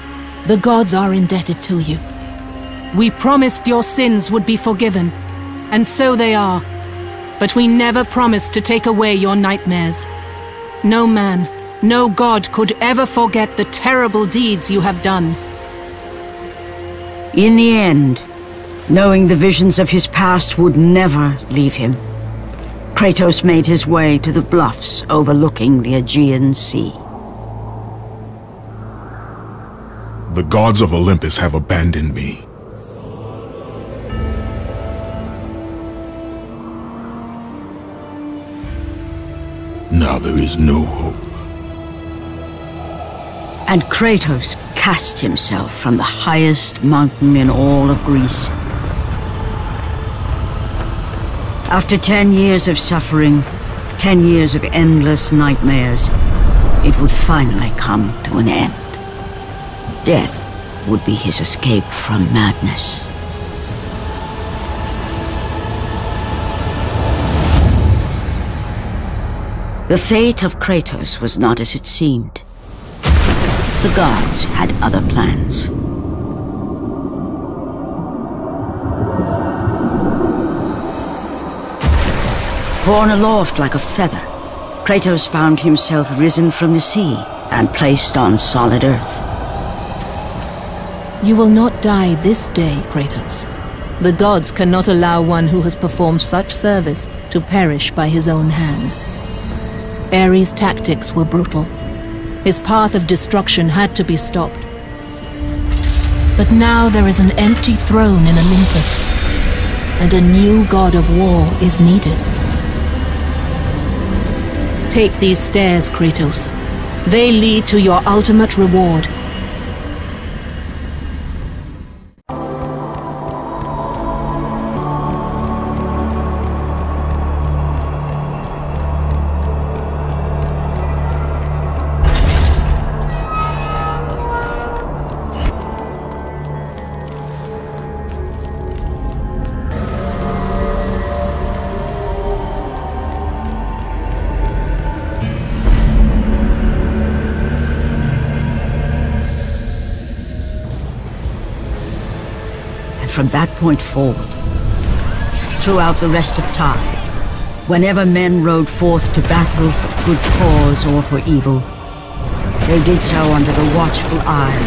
the gods are indebted to you. We promised your sins would be forgiven, and so they are. But we never promised to take away your nightmares. No man, no god could ever forget the terrible deeds you have done. In the end, knowing the visions of his past would never leave him, Kratos made his way to the bluffs overlooking the Aegean Sea. The gods of Olympus have abandoned me. Now there is no hope. And Kratos cast himself from the highest mountain in all of Greece. After 10 years of suffering, 10 years of endless nightmares, it would finally come to an end. Death would be his escape from madness. The fate of Kratos was not as it seemed. The gods had other plans. Borne aloft like a feather, Kratos found himself risen from the sea and placed on solid earth. You will not die this day, Kratos. The gods cannot allow one who has performed such service to perish by his own hand. Ares' tactics were brutal. His path of destruction had to be stopped. But now there is an empty throne in Olympus, and a new god of war is needed. Take these stairs, Kratos. They lead to your ultimate reward. From that point forward, throughout the rest of time, whenever men rode forth to battle for good cause or for evil, they did so under the watchful eye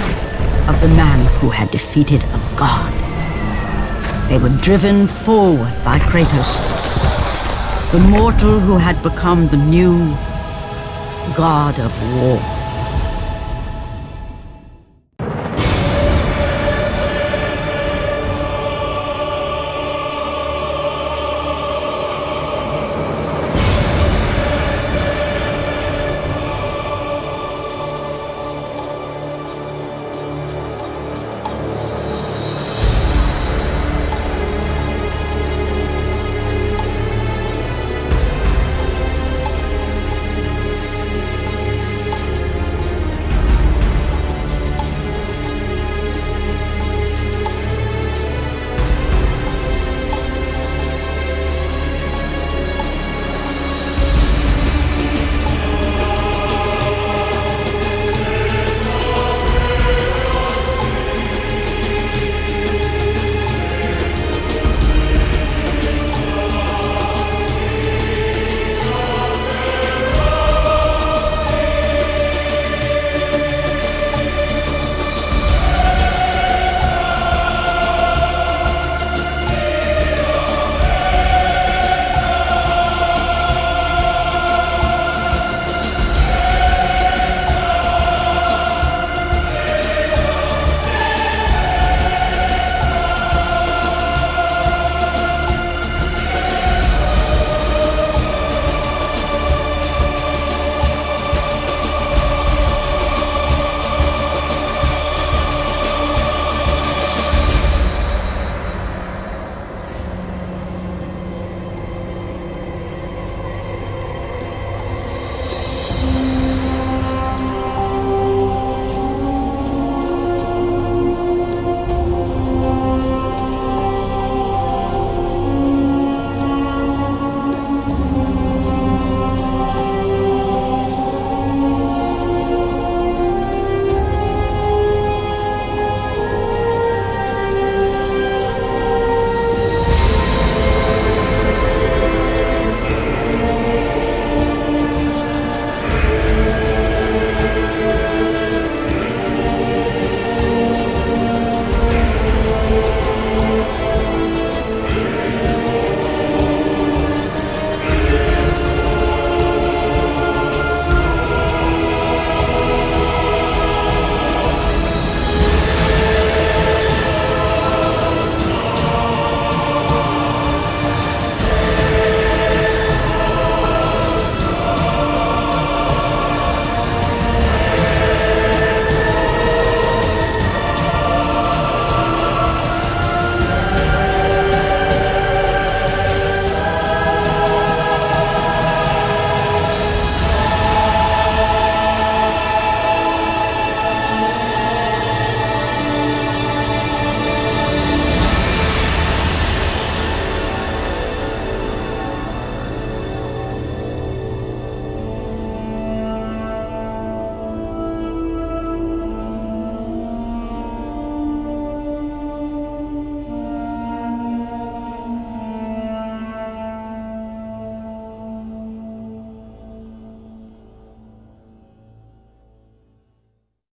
of the man who had defeated a god. They were driven forward by Kratos, the mortal who had become the new god of war.